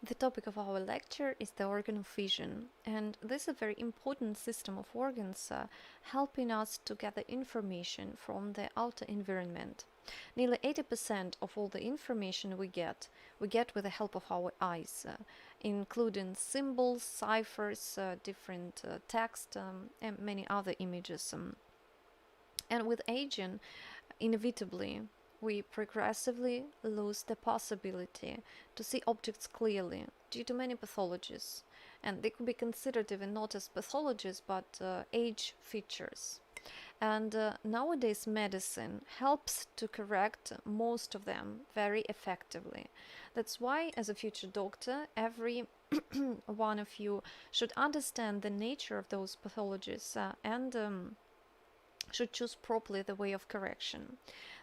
The topic of our lecture is the organ of vision, and this is a very important system of organs helping us to gather information from the outer environment. Nearly 80% of all the information we get with the help of our eyes, including symbols, ciphers, different text, and many other images. And with aging, inevitably, we progressively lose the possibility to see objects clearly due to many pathologies, and they could be considered even not as pathologies but age features. And nowadays medicine helps to correct most of them very effectively. That's why, as a future doctor, every one of you should understand the nature of those pathologies and should choose properly the way of correction.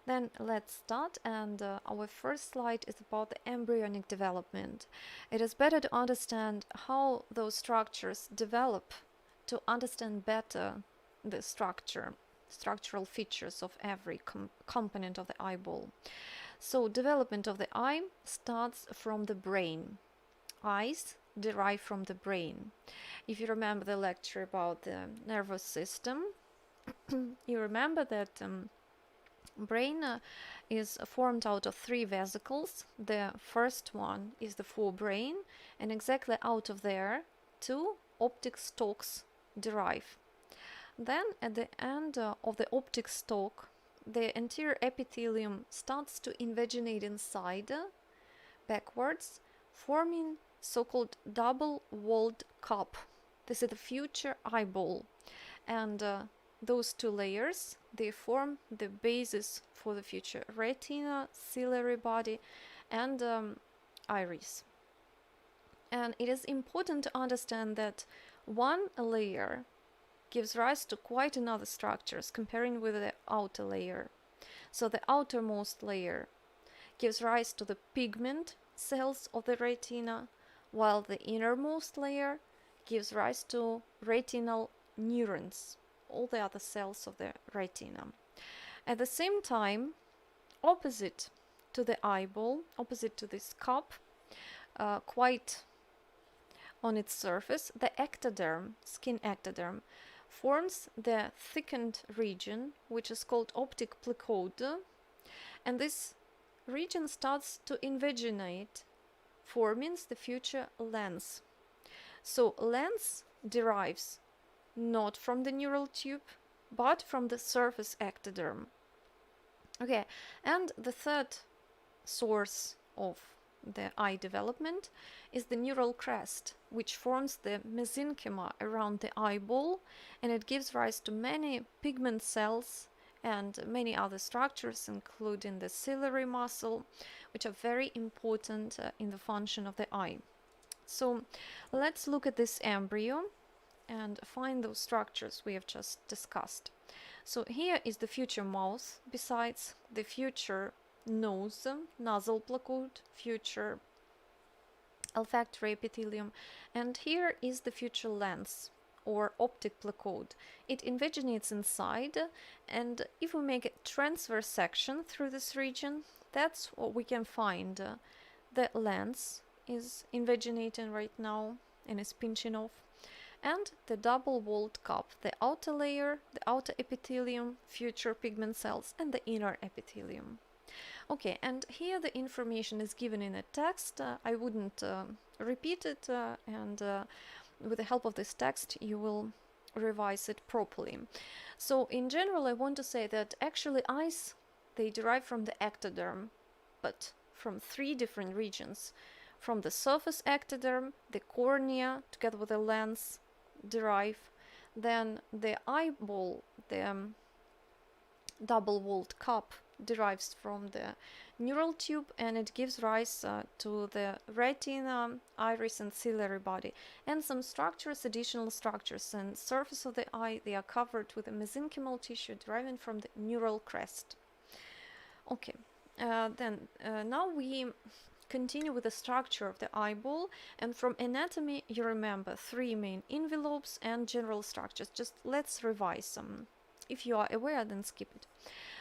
Then let's start, and our first slide is about the embryonic development. It is better to understand how those structures develop to understand better the structural features of every component of the eyeball. So development of the eye starts from the brain. Eyes derive from the brain. If you remember the lecture about the nervous system, you remember that brain is formed out of three vesicles. The first one is the forebrain, and exactly out of there two optic stalks derive. Then at the end of the optic stalk, the anterior epithelium starts to invaginate inside backwards, forming so-called double-walled cup. This is the future eyeball, and those two layers, they form the basis for the future retina, ciliary body, and iris. And it is important to understand that one layer gives rise to quite another structures comparing with the outer layer. So the outermost layer gives rise to the pigment cells of the retina, while the innermost layer gives rise to retinal neurons, all the other cells of the retina. At the same time, opposite to the eyeball, opposite to this cup, quite on its surface, the ectoderm, skin ectoderm, forms the thickened region, which is called optic plecoid, and this region starts to invaginate, forming the future lens. So lens derives not from the neural tube, but from the surface ectoderm. Okay, and the third source of the eye development is the neural crest, which forms the mesenchyma around the eyeball, and it gives rise to many pigment cells and many other structures, including the ciliary muscle, which are very important in the function of the eye. So let's look at this embryo and find those structures we have just discussed. So here is the future mouth, besides the future nose, nasal plecoid, future olfactory epithelium, and here is the future lens or optic plecoid. It invaginates inside, and if we make a transverse section through this region, that's what we can find. The lens is invaginating right now and is pinching off, and the double-walled cup, the outer layer, the outer epithelium, future pigment cells, and the inner epithelium. Okay, and here the information is given in a text. I wouldn't repeat it, and with the help of this text you will revise it properly. So in general, I want to say that actually eyes, they derive from the ectoderm, but from three different regions. From the surface ectoderm, the cornea, together with the lens, derive. Then the eyeball, the double-walled cup, derives from the neural tube, and it gives rise to the retina, iris, and ciliary body, and some structures, additional structures, and surface of the eye, they are covered with a mesenchymal tissue deriving from the neural crest. Okay, now we continue with the structure of the eyeball, and from anatomy you remember three main envelopes and general structures. Just let's revise them. If you are aware, then skip it.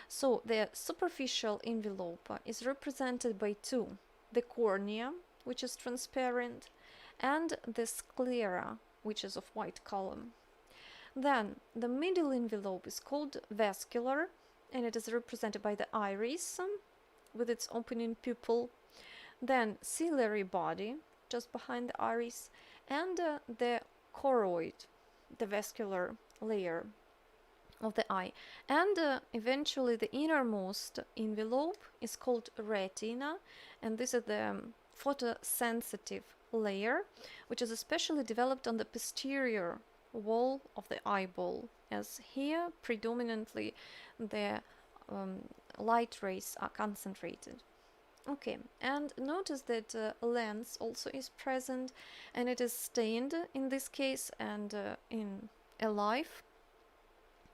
So the superficial envelope is represented by two, the cornea which is transparent, and the sclera, which is of white color. Then the middle envelope is called vascular, and it is represented by the iris with its opening pupil. Then ciliary body, just behind the iris, and the choroid, the vascular layer of the eye. And eventually the innermost envelope is called retina, and this is the photosensitive layer, which is especially developed on the posterior wall of the eyeball, as here predominantly the light rays are concentrated. Okay, and notice that lens also is present, and it is stained in this case, and in alive,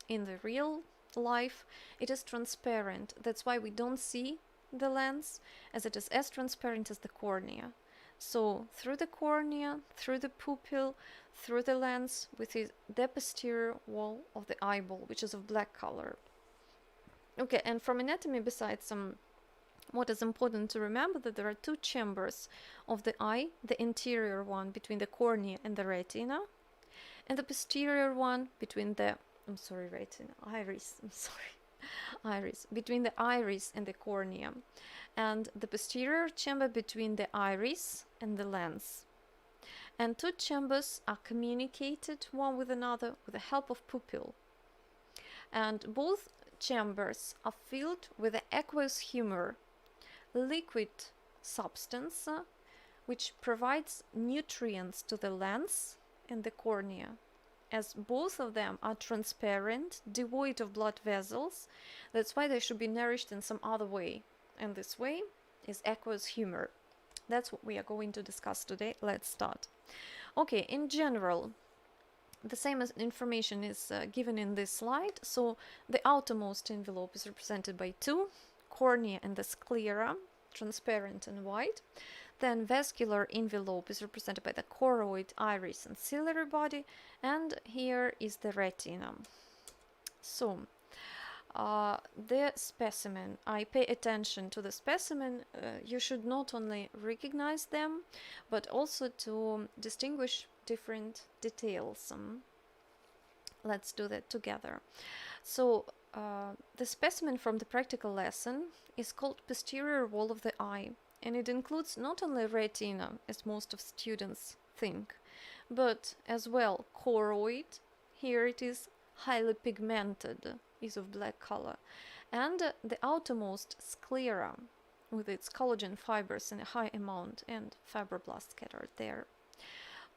in the real life, it is transparent. That's why we don't see the lens, as it is as transparent as the cornea. So through the cornea, through the pupil, through the lens, with the posterior wall of the eyeball, which is of black color. Okay, and from anatomy, besides what is important to remember, that there are two chambers of the eye, the anterior one between the cornea and the retina, and the posterior one between the iris, between the iris and the cornea, and the posterior chamber between the iris and the lens. And two chambers are communicated one with another with the help of pupil. And both chambers are filled with the aqueous humor, liquid substance which provides nutrients to the lens and the cornea. As both of them are transparent, devoid of blood vessels, that's why they should be nourished in some other way. And this way is aqueous humor. That's what we are going to discuss today. Let's start. Okay, in general, the same as information is given in this slide. So the outermost envelope is represented by two, cornea and the sclera, transparent and white. Then vascular envelope is represented by the choroid, iris, and ciliary body, and here is the retina. So the specimen, I pay attention to the specimen. You should not only recognize them, but also to distinguish different details. Let's do that together. So the specimen from the practical lesson is called posterior wall of the eye, and it includes not only retina, as most of students think, but as well choroid. Here it is highly pigmented, is of black color, and the outermost sclera with its collagen fibers in a high amount and fibroblasts scattered there.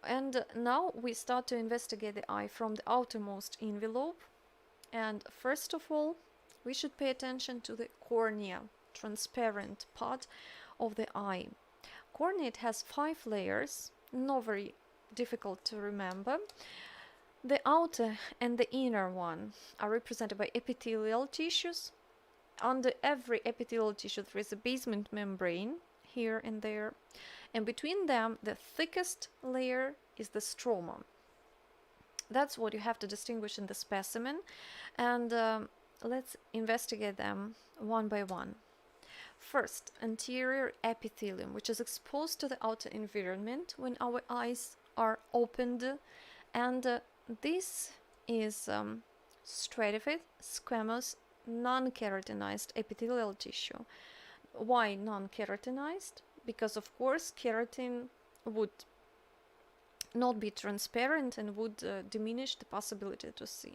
And now we start to investigate the eye from the outermost envelope. And first of all, we should pay attention to the cornea, transparent part of the eye. Cornea, it has 5 layers, not very difficult to remember. The outer and the inner one are represented by epithelial tissues. Under every epithelial tissue there is a basement membrane, here and there. And between them, the thickest layer is the stroma. That's what you have to distinguish in the specimen. And let's investigate them one by one. First, anterior epithelium, which is exposed to the outer environment when our eyes are opened, and this is stratified, squamous, non-keratinized epithelial tissue. Why non-keratinized? Because of course keratin would not be transparent and would diminish the possibility to see.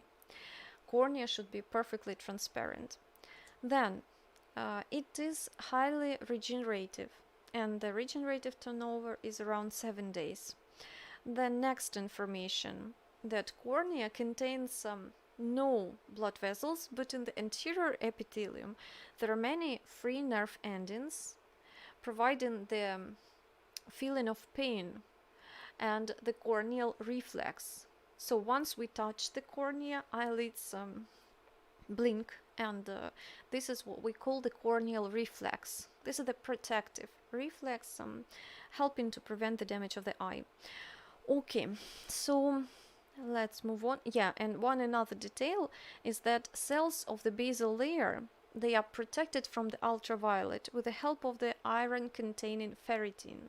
Cornea should be perfectly transparent. Then it is highly regenerative, and the regenerative turnover is around 7 days. The next information, that cornea contains no blood vessels, but in the anterior epithelium there are many free nerve endings, providing the feeling of pain and the corneal reflex. So once we touch the cornea, eyelids blink, and this is what we call the corneal reflex. This is the protective reflex, helping to prevent the damage of the eye. Okay, so let's move on. Yeah, and one another detail is that cells of the basal layer, they are protected from the ultraviolet with the help of the iron-containing ferritin.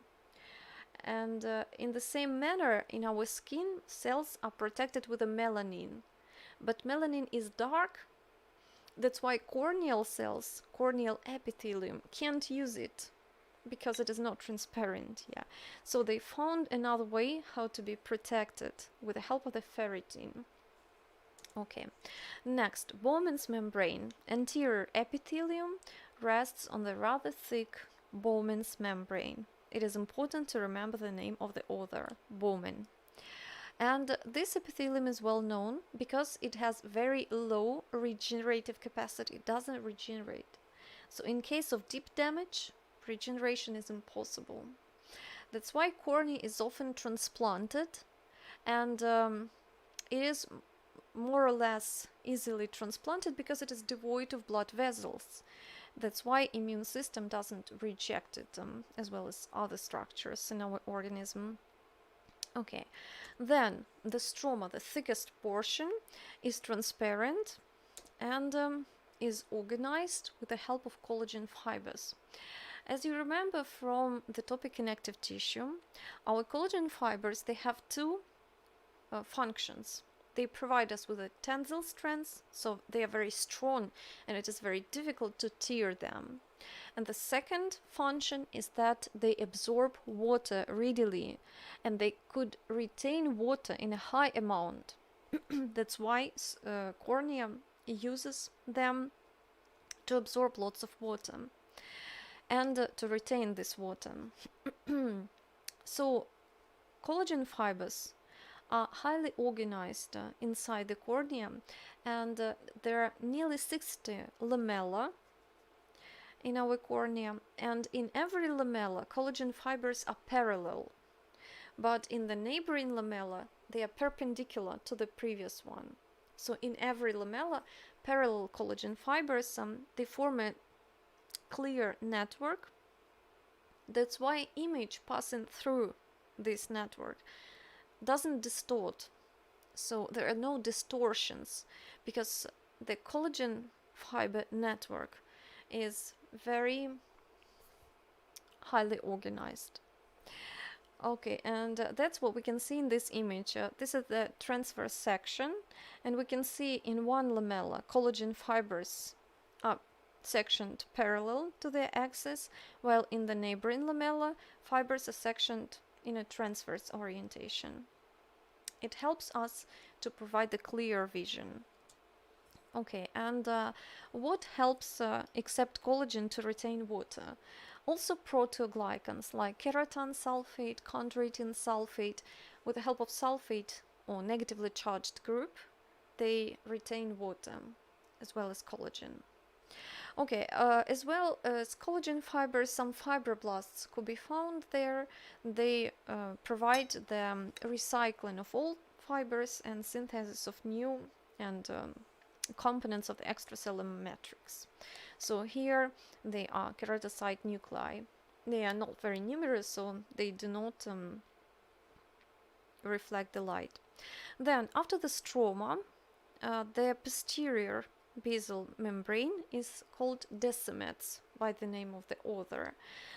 And in the same manner, in our skin, cells are protected with a melanin. But melanin is dark. That's why corneal cells, corneal epithelium, can't use it because it is not transparent. Yeah. So they found another way how to be protected with the help of the ferritin. Okay. Next, Bowman's membrane. Anterior epithelium rests on the rather thick Bowman's membrane. It is important to remember the name of the author, Bowman. And this epithelium is well known because it has very low regenerative capacity. It doesn't regenerate. So in case of deep damage, regeneration is impossible. That's why cornea is often transplanted, and it is more or less easily transplanted because it is devoid of blood vessels. That's why immune system doesn't reject it, as well as other structures in our organism. Okay, then the stroma, the thickest portion, is transparent and is organized with the help of collagen fibers. As you remember from the topic connective tissue, our collagen fibers, they have two functions. They provide us with a tensile strength, so they are very strong and it is very difficult to tear them. And the second function is that they absorb water readily and they could retain water in a high amount. That's why cornea uses them to absorb lots of water and to retain this water. So collagen fibers are highly organized inside the cornea, and there are nearly 60 lamella in our cornea, and in every lamella collagen fibers are parallel, but in the neighboring lamella they are perpendicular to the previous one. So in every lamella, parallel collagen fibers, they form a clear network. That's why image passing through this network doesn't distort. So there are no distortions because the collagen fiber network is very highly organized. Okay, and that's what we can see in this image. This is the transverse section, and we can see in one lamella collagen fibers are sectioned parallel to their axis, while in the neighboring lamella fibers are sectioned in a transverse orientation. It helps us to provide the clear vision. Okay, and what helps except collagen to retain water? Also proteoglycans like keratan sulfate, chondroitin sulfate. With the help of sulfate or negatively charged group, they retain water as well as collagen. Okay, as well as collagen fibers, some fibroblasts could be found there. They provide the recycling of old fibers and synthesis of new and components of the extracellular matrix. So here they are keratinocyte nuclei. They are not very numerous, so they do not reflect the light. Then after the stroma, the posterior basal membrane is called Descemet by the name of the author.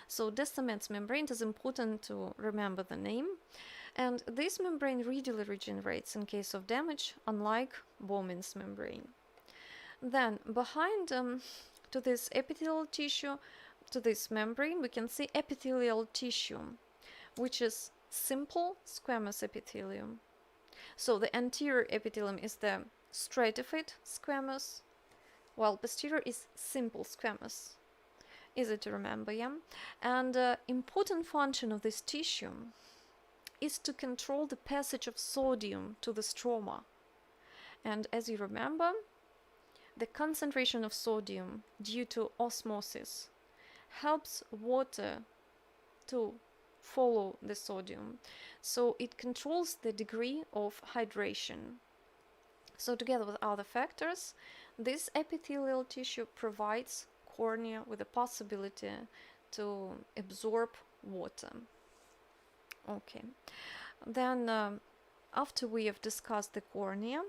So Descemet's membrane is important to remember the name, and this membrane readily regenerates in case of damage, unlike Bowman's membrane. Then behind to this epithelial tissue, to this membrane, we can see epithelial tissue, which is simple squamous epithelium. So the anterior epithelium is the stratified squamous, while posterior is simple squamous. Easy to remember, yeah? And important function of this tissue is to control the passage of sodium to the stroma. And as you remember, the concentration of sodium due to osmosis helps water to follow the sodium. So it controls the degree of hydration. So together with other factors, this epithelial tissue provides cornea with the possibility to absorb water. Okay, then after we have discussed the cornea,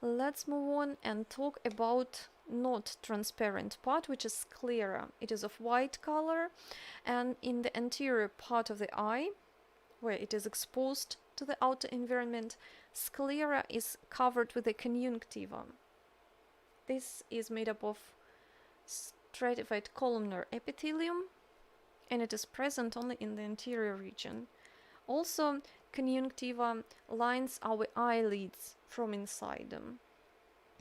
let's move on and talk about not transparent part, which is sclera. It is of white color, and in the anterior part of the eye, where it is exposed to the outer environment, sclera is covered with a conjunctiva. This is made up of stratified columnar epithelium, and it is present only in the anterior region. Also, conjunctiva lines our eyelids from inside them.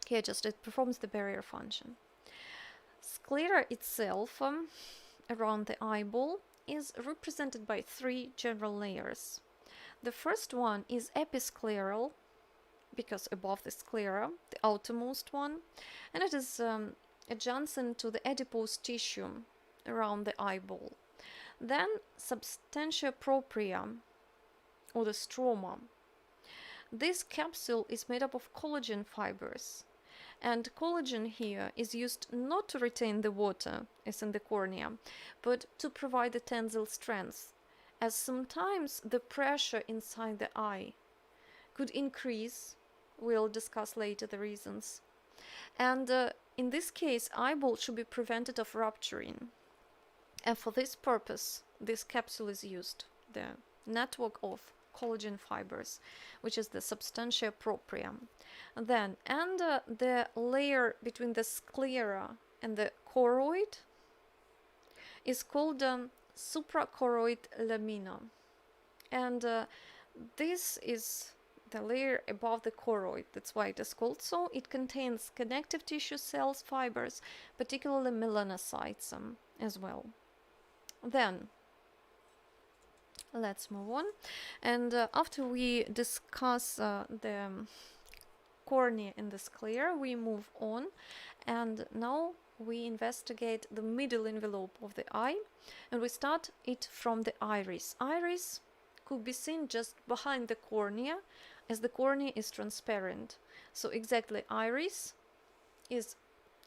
Here just it performs the barrier function. Sclera itself, around the eyeball, is represented by three general layers. The first one is episcleral, because above the sclera, the outermost one, and it is adjacent to the adipose tissue around the eyeball. Then substantia propria, or the stroma. This capsule is made up of collagen fibers, and collagen here is used not to retain the water, as in the cornea, but to provide the tensile strength, as sometimes the pressure inside the eye could increase. We'll discuss later the reasons. And in this case, eyeball should be prevented of rupturing. And for this purpose, this capsule is used, the network of collagen fibers, which is the substantia propria. Then, and the layer between the sclera and the choroid is called suprachoroid lamina. And this is the layer above the choroid. That's why it is called so. It contains connective tissue cells, fibers, particularly melanocytes as well. Then, let's move on. And after we discuss the cornea and the sclera, we move on. And now we investigate the middle envelope of the eye. And we start it from the iris. Iris could be seen just behind the cornea, as the cornea is transparent. So exactly, iris is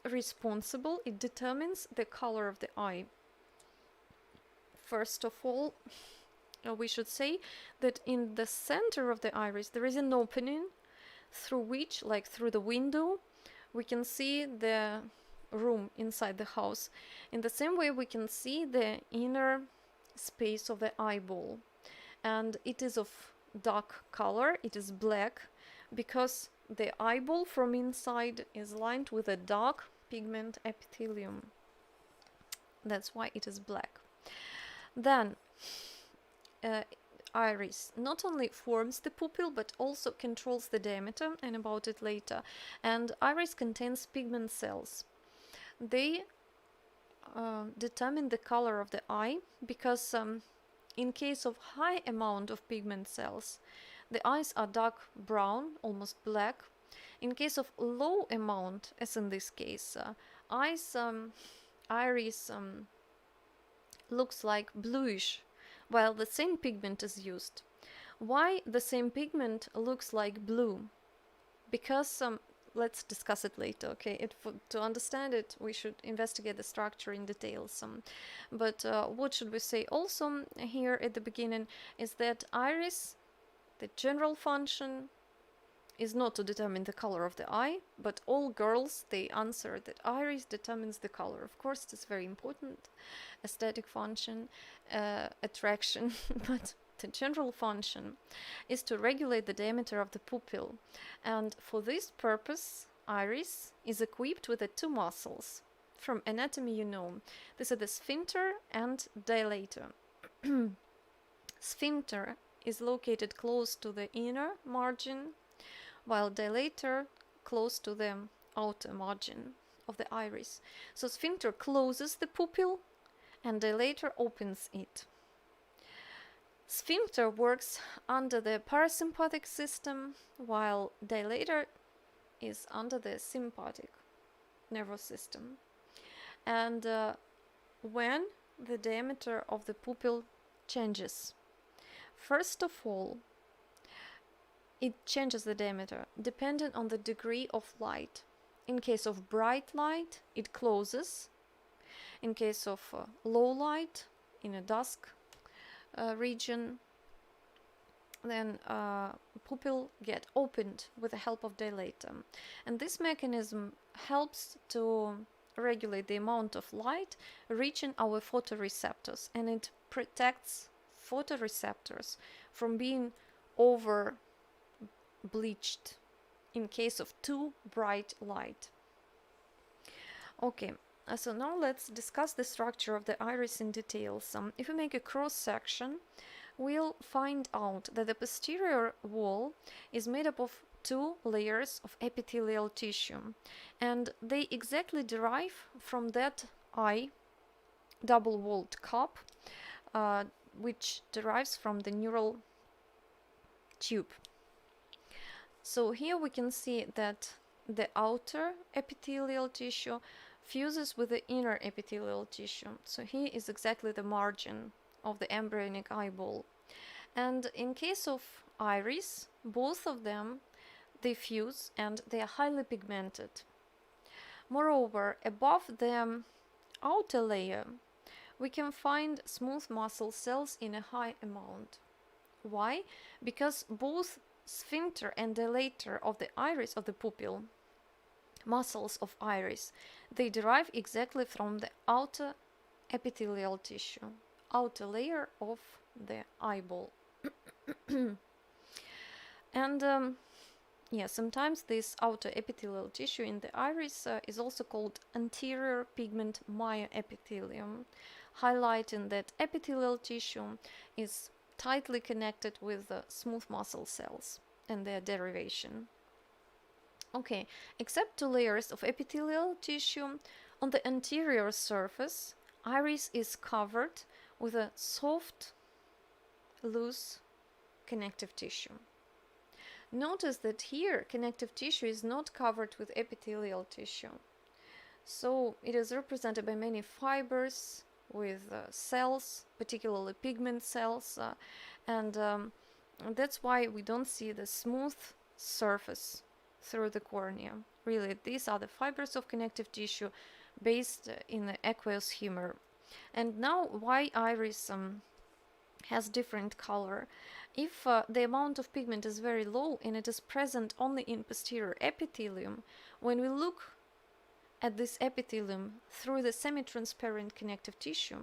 responsible. It determines the color of the eye. First of all, we should say that in the center of the iris there is an opening through which, like through the window, we can see the room inside the house. In the same way, we can see the inner space of the eyeball, and it is of dark color. It is black because the eyeball from inside is lined with a dark pigment epithelium. That's why it is black. Then iris not only forms the pupil but also controls the diameter, and about it later. And iris contains pigment cells. They determine the color of the eye because in case of high amount of pigment cells, the eyes are dark brown, almost black. In case of low amount, as in this case, iris looks like bluish, while the same pigment is used. Why the same pigment looks like blue? Because let's discuss it later, okay? To understand it, we should investigate the structure in details. But what should we say also here at the beginning is that iris, the general function, is not to determine the color of the eye, but all girls, they answer that iris determines the color. Of course, it's very important, aesthetic function, attraction, but the general function is to regulate the diameter of the pupil. And for this purpose, iris is equipped with the two muscles. From anatomy, you know, these are the sphincter and dilator. Sphincter is located close to the inner margin, while dilator close to the outer margin of the iris. So sphincter closes the pupil and dilator opens it. Sphincter works under the parasympathetic system, while dilator is under the sympathetic nervous system. And when the diameter of the pupil changes, first of all, it changes the diameter depending on the degree of light. In case of bright light, it closes. In case of low light, in a dusk region, then pupil get opened with the help of dilator. And this mechanism helps to regulate the amount of light reaching our photoreceptors, and it protects photoreceptors from being over bleached in case of too bright light. Okay, so now let's discuss the structure of the iris in detail. If we make a cross section, we'll find out that the posterior wall is made up of two layers of epithelial tissue, and they exactly derive from that eye double-walled cup, which derives from the neural tube. So here we can see that the outer epithelial tissue fuses with the inner epithelial tissue. So here is exactly the margin of the embryonic eyeball. And in case of iris, both of them, they fuse and they are highly pigmented. Moreover, above the outer layer, we can find smooth muscle cells in a high amount. Why? Because both sphincter and dilator of the iris of the pupil, muscles of iris, they derive exactly from the outer epithelial tissue, outer layer of the eyeball. And sometimes this outer epithelial tissue in the iris is also called anterior pigment myoepithelium, highlighting that epithelial tissue is tightly connected with the smooth muscle cells and their derivation. Okay, except two layers of epithelial tissue, on the anterior surface, iris is covered with a soft, loose connective tissue. Notice that here connective tissue is not covered with epithelial tissue. So it is represented by many fibers with cells, particularly pigment cells, and that's why we don't see the smooth surface through the cornea. Really, these are the fibers of connective tissue based in the aqueous humor. And now, why iris has different color? If the amount of pigment is very low and it is present only in posterior epithelium, when we look at this epithelium through the semi-transparent connective tissue,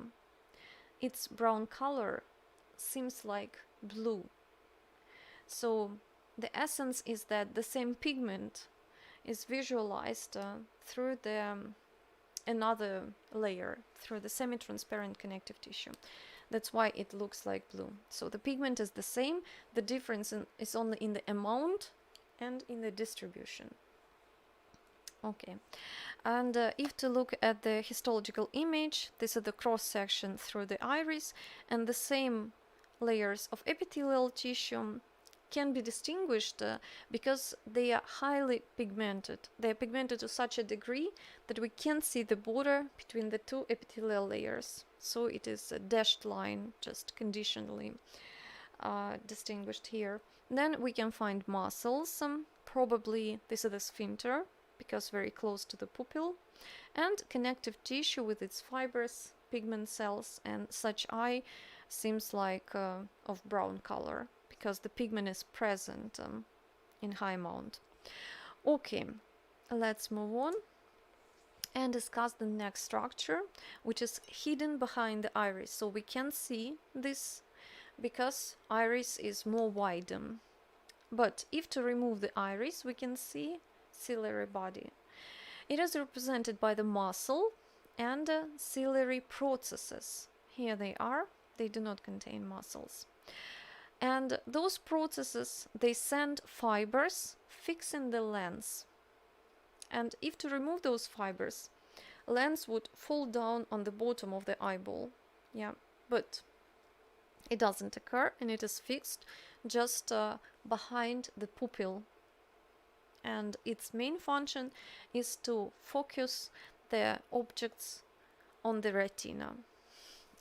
its brown color seems like blue. So the essence is that the same pigment is visualized through the another layer, through the semi-transparent connective tissue. That's why it looks like blue. So the pigment is the same, the difference is only in the amount and in the distribution. Okay, and if to look at the histological image, this is the cross section through the iris, and the same layers of epithelial tissue can be distinguished because they are highly pigmented. They are pigmented to such a degree that we can't see the border between the two epithelial layers. So it is a dashed line, just conditionally distinguished here. Then we can find muscles, probably this is the sphincter, because very close to the pupil, and connective tissue with its fibers, pigment cells, and such eye seems like of brown color, because the pigment is present in high amount. Okay, let's move on and discuss the next structure, which is hidden behind the iris. So we can see this because iris is more wide. But if to remove the iris, we can see ciliary body. It is represented by the muscle and ciliary processes. Here they are. They do not contain muscles. And those processes, they send fibers fixing the lens. And if to remove those fibers, lens would fall down on the bottom of the eyeball. Yeah, but it doesn't occur, and it is fixed just behind the pupil. And its main function is to focus the objects on the retina.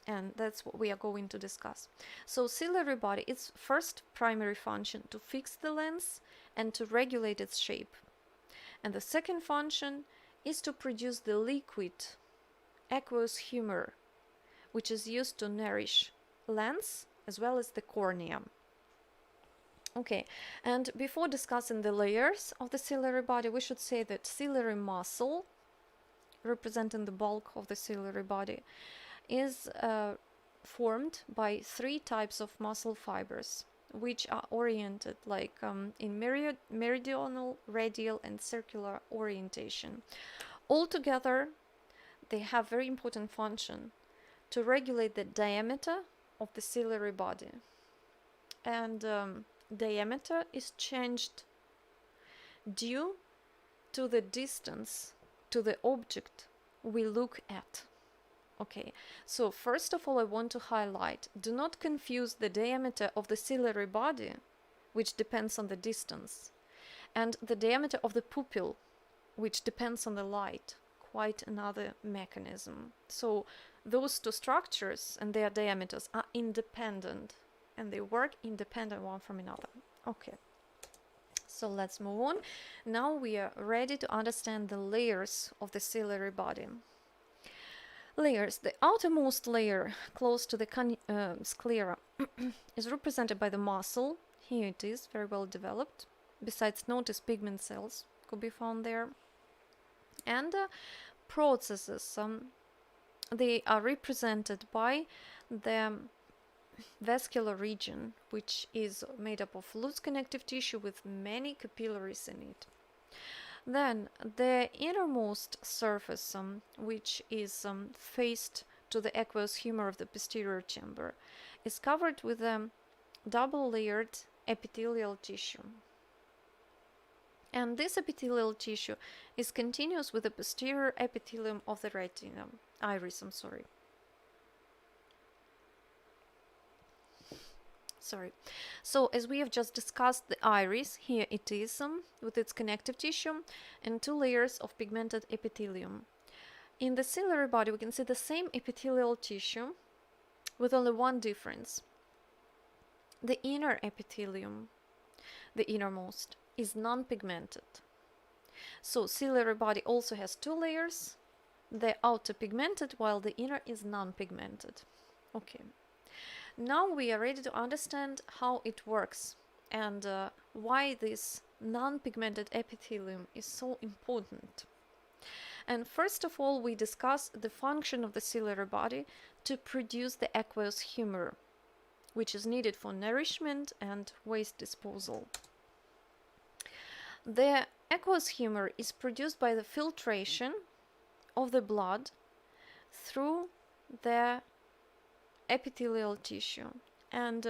And that's what we are going to discuss. So ciliary body, its first primary function to fix the lens and to regulate its shape. And the second function is to produce the liquid aqueous humor, which is used to nourish lens as well as the cornea. Okay, and before discussing the layers of the ciliary body, we should say that ciliary muscle, representing the bulk of the ciliary body, is formed by three types of muscle fibers. which are oriented like in meridional, radial, and circular orientation. Altogether, they have very important function to regulate the diameter of the ciliary body. And diameter is changed due to the distance to the object we look at. Okay, so first of all, I want to highlight, do not confuse the diameter of the ciliary body, which depends on the distance, and the diameter of the pupil, which depends on the light. Quite another mechanism. So those two structures and their diameters are independent, and they work independent one from another. Okay, so let's move on. Now we are ready to understand the layers of the ciliary body. Layers. The outermost layer close to the sclera is represented by the muscle. Here it is, very well developed. Besides, notice pigment cells could be found there. And processes, they are represented by the vascular region, which is made up of loose connective tissue with many capillaries in it. Then the innermost surface, which is faced to the aqueous humor of the posterior chamber, is covered with a double-layered epithelial tissue. And this epithelial tissue is continuous with the posterior epithelium of the retina, iris, So as we have just discussed, the iris, here it is with its connective tissue and two layers of pigmented epithelium. In the ciliary body, we can see the same epithelial tissue with only one difference. The inner epithelium, the innermost, is non-pigmented. So ciliary body also has two layers, the outer pigmented while the inner is non-pigmented. Okay, now we are ready to understand how it works and why this non-pigmented epithelium is so important. And first of all, we discuss the function of the ciliary body to produce the aqueous humor, which is needed for nourishment and waste disposal. The aqueous humor is produced by the filtration of the blood through the epithelial tissue, and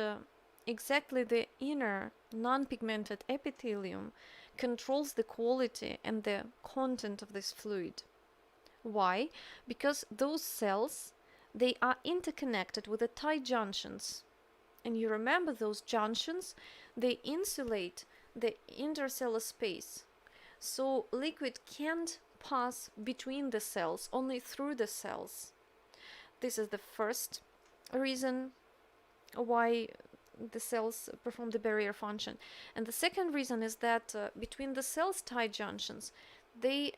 exactly the inner non-pigmented epithelium controls the quality and the content of this fluid. Why? Because those cells, they are interconnected with the tight junctions, and you remember those junctions, they insulate the intercellular space, so liquid can't pass between the cells, only through the cells. This is the first reason why the cells perform the barrier function. And the second reason is that between the cells' tight junctions, they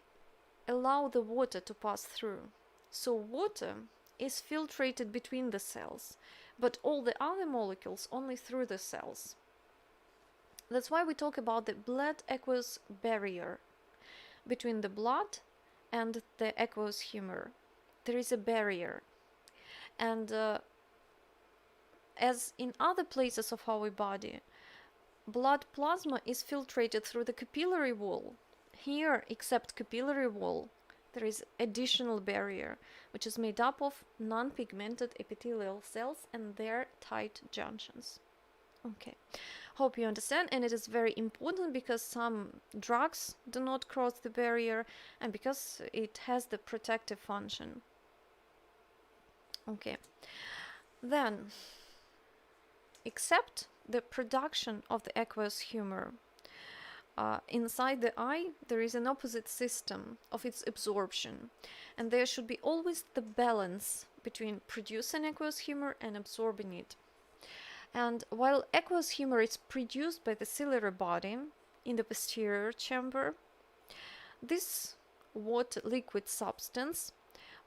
allow the water to pass through. So water is filtrated between the cells, but all the other molecules only through the cells. That's why we talk about the blood-aqueous barrier. Between the blood and the aqueous humor, there is a barrier. And as in other places of our body, blood plasma is filtrated through the capillary wall. Here, except capillary wall, there is additional barrier, which is made up of non-pigmented epithelial cells and their tight junctions. Okay, hope you understand, and it is very important because some drugs do not cross the barrier and because it has the protective function. Okay, then, except the production of the aqueous humor, inside the eye there is an opposite system of its absorption, and there should be always the balance between producing aqueous humor and absorbing it. And while aqueous humor is produced by the ciliary body in the posterior chamber, this water liquid substance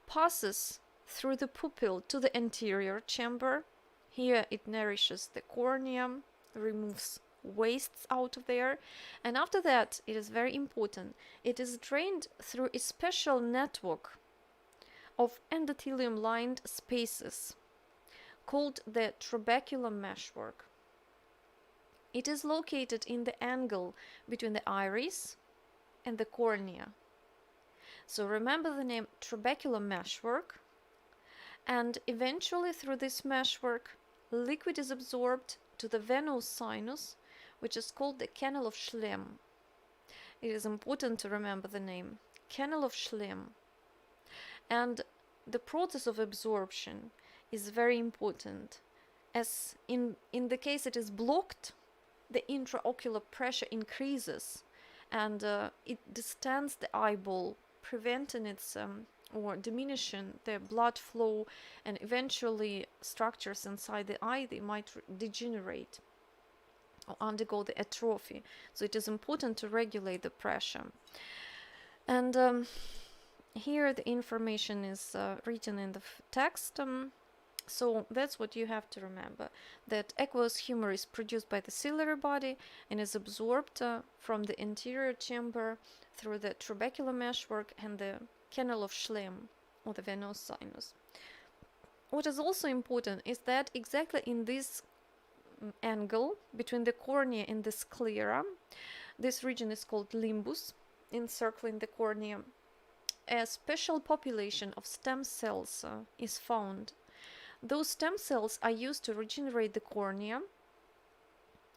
passes through the pupil to the anterior chamber. Here it nourishes the cornea, removes wastes out of there, and after that, it is very important, it is drained through a special network of endothelium-lined spaces called the trabecular meshwork. It is located in the angle between the iris and the cornea. So remember the name trabecular meshwork, and eventually through this meshwork, liquid is absorbed to the venous sinus, which is called the canal of Schlemm. It is important to remember the name, canal of Schlemm. And the process of absorption is very important, as in the case it is blocked, the intraocular pressure increases and it distends the eyeball, preventing its or diminishing the blood flow, and eventually structures inside the eye, they might degenerate or undergo the atrophy. So it is important to regulate the pressure. And here the information is written in the text. So that's what you have to remember, that aqueous humor is produced by the ciliary body and is absorbed from the anterior chamber through the trabecular meshwork and the canal of Schlemm, or the venous sinus. What is also important is that exactly in this angle between the cornea and the sclera, this region is called limbus, encircling the cornea, a special population of stem cells is found. Those stem cells are used to regenerate the cornea,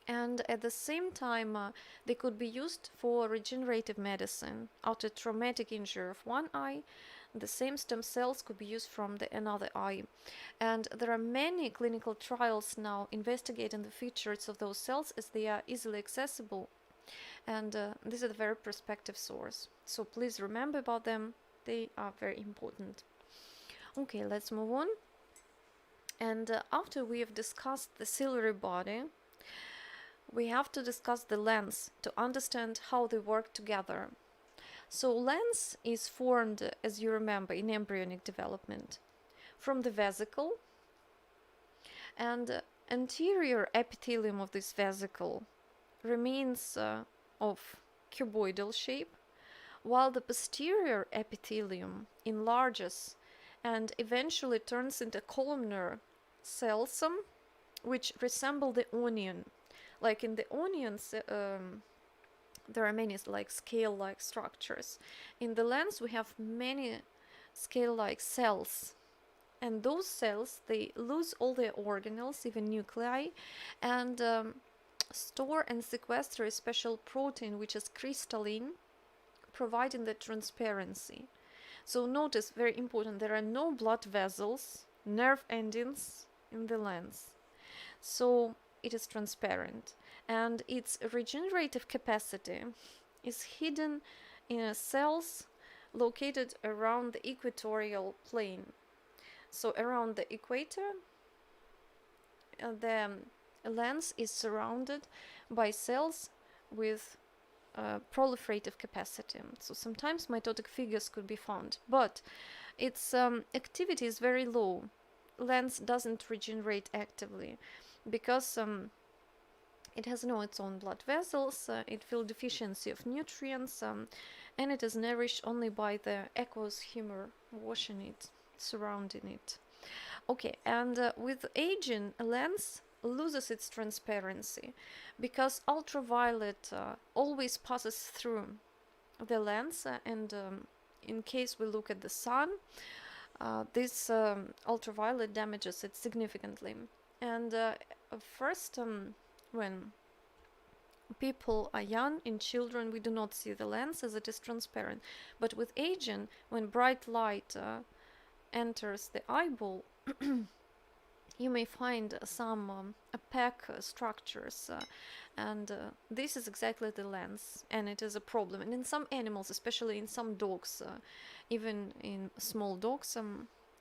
and at the same time they could be used for regenerative medicine. After traumatic injury of one eye, the same stem cells could be used from another eye. And there are many clinical trials now investigating the features of those cells, as they are easily accessible. And this is a very prospective source. So please remember about them. They are very important. Okay, let's move on. And after we have discussed the ciliary body, we have to discuss the lens to understand how they work together. So lens is formed, as you remember, in embryonic development from the vesicle, and anterior epithelium of this vesicle remains of cuboidal shape, while the posterior epithelium enlarges and eventually turns into columnar cells, which resemble the onion. Like in the onions, there are many like scale-like structures. In the lens, we have many scale-like cells, and those cells, they lose all their organelles, even nuclei, and store and sequester a special protein which is crystalline, providing the transparency. So notice, very important, there are no blood vessels, nerve endings in the lens. So it is transparent, and its regenerative capacity is hidden in cells located around the equatorial plane. So around the equator, the lens is surrounded by cells with proliferative capacity. So sometimes mitotic figures could be found, but its activity is very low. Lens doesn't regenerate actively because it has its own blood vessels, it feels deficiency of nutrients, and it is nourished only by the aqueous humor washing it, surrounding it. Okay, and with aging, a lens loses its transparency because ultraviolet always passes through the lens, and in case we look at the sun, this ultraviolet damages it significantly. And first, when people are young, in children, we do not see the lens as it is transparent. But with aging, when bright light enters the eyeball, you may find some opaque structures, and this is exactly the lens, and it is a problem. And in some animals, especially in some dogs, even in small dogs,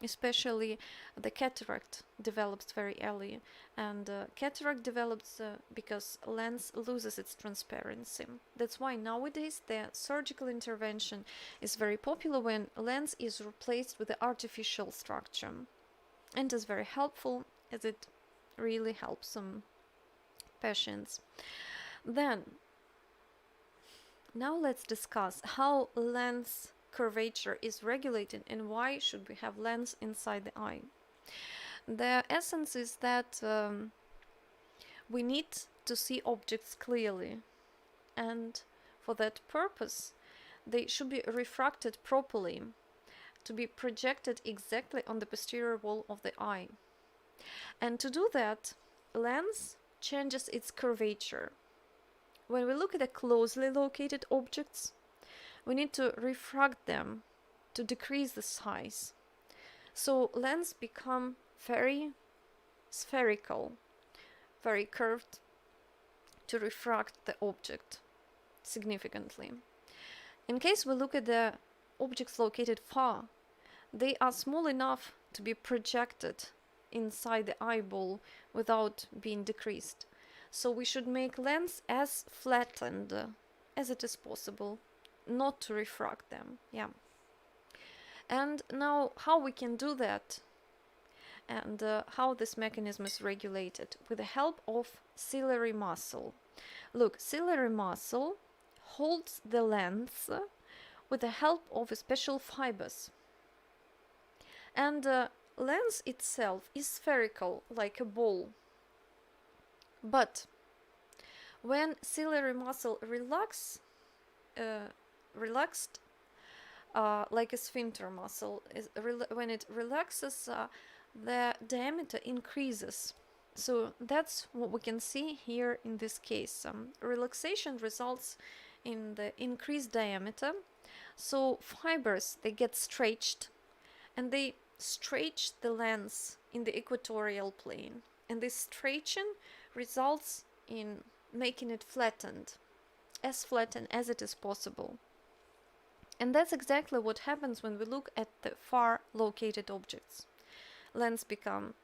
especially the cataract develops very early, and cataract develops because lens loses its transparency. That's why nowadays the surgical intervention is very popular when lens is replaced with the artificial structure, and is very helpful as it really helps some patients. Then now let's discuss how lens curvature is regulated and why should we have lens inside the eye. The essence is that we need to see objects clearly, and for that purpose they should be refracted properly to be projected exactly on the posterior wall of the eye. And to do that, lens changes its curvature. When we look at the closely located objects, we need to refract them to decrease the size. So lens become very spherical, very curved, to refract the object significantly. In case we look at the objects located far, they are small enough to be projected inside the eyeball without being decreased. So we should make lens as flattened as it is possible, not to refract them. Yeah. And now how we can do that, and how this mechanism is regulated with the help of ciliary muscle. Look, ciliary muscle holds the lens with the help of special fibers. And lens itself is spherical, like a ball. But when ciliary muscle relaxed, like a sphincter muscle, when it relaxes, the diameter increases. So that's what we can see here in this case. Relaxation results in the increased diameter. So fibers, they get stretched, and they stretch the lens in the equatorial plane. And this stretching results in making it flattened as it is possible. And that's exactly what happens when we look at the far located objects. Lens become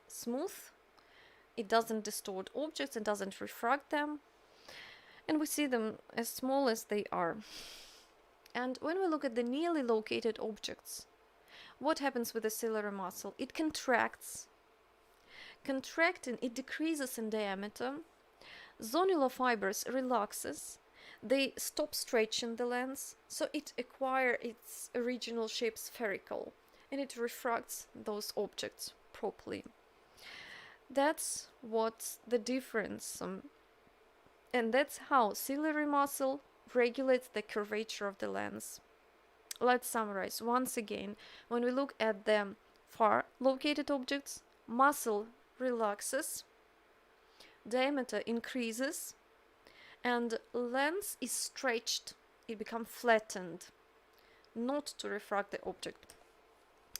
smooth, it doesn't distort objects, it doesn't refract them, and we see them as small as they are. And when we look at the nearly located objects, what happens with the ciliary muscle? It contracts. Contracting, it decreases in diameter. Zonular fibers relaxes. They stop stretching the lens, so it acquires its original shape spherical, and it refracts those objects properly. That's what's the difference. And that's how ciliary muscle regulates the curvature of the lens. Let's summarize once again. When we look at the far located objects, muscle relaxes, diameter increases, and lens is stretched, it becomes flattened, not to refract the object.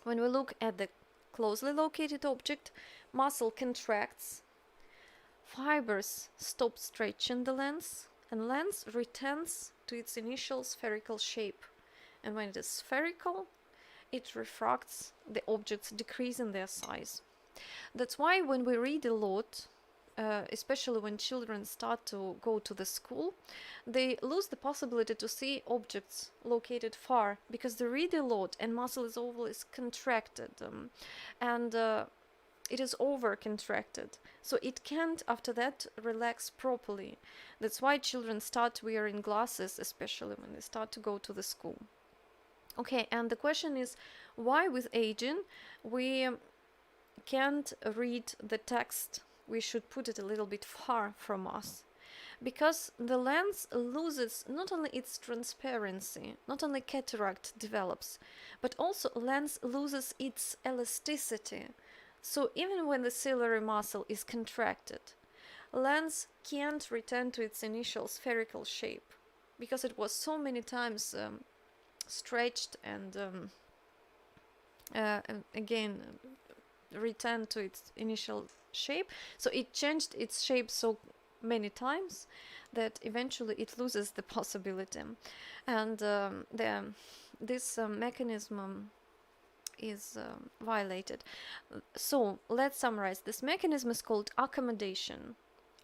When we look at the closely located object, muscle contracts, fibers stop stretching the lens, and lens returns to its initial spherical shape. And when it is spherical, it refracts the objects, decreasing their size. That's why when we read a lot, especially when children start to go to the school, they lose the possibility to see objects located far, because they read a lot and muscle is always contracted, and it is over contracted, so it can't after that relax properly. That's why children start wearing glasses, especially when they start to go to the school. Okay, and the question is, why with aging we can't read the text? We should put it a little bit far from us, because the lens loses not only its transparency, not only cataract develops, but also lens loses its elasticity. So even when the ciliary muscle is contracted, lens can't return to its initial spherical shape, because it was so many times stretched and again returned to its initial shape. So it changed its shape so many times that eventually it loses the possibility, and this mechanism is violated. So let's summarize. This mechanism is called accommodation.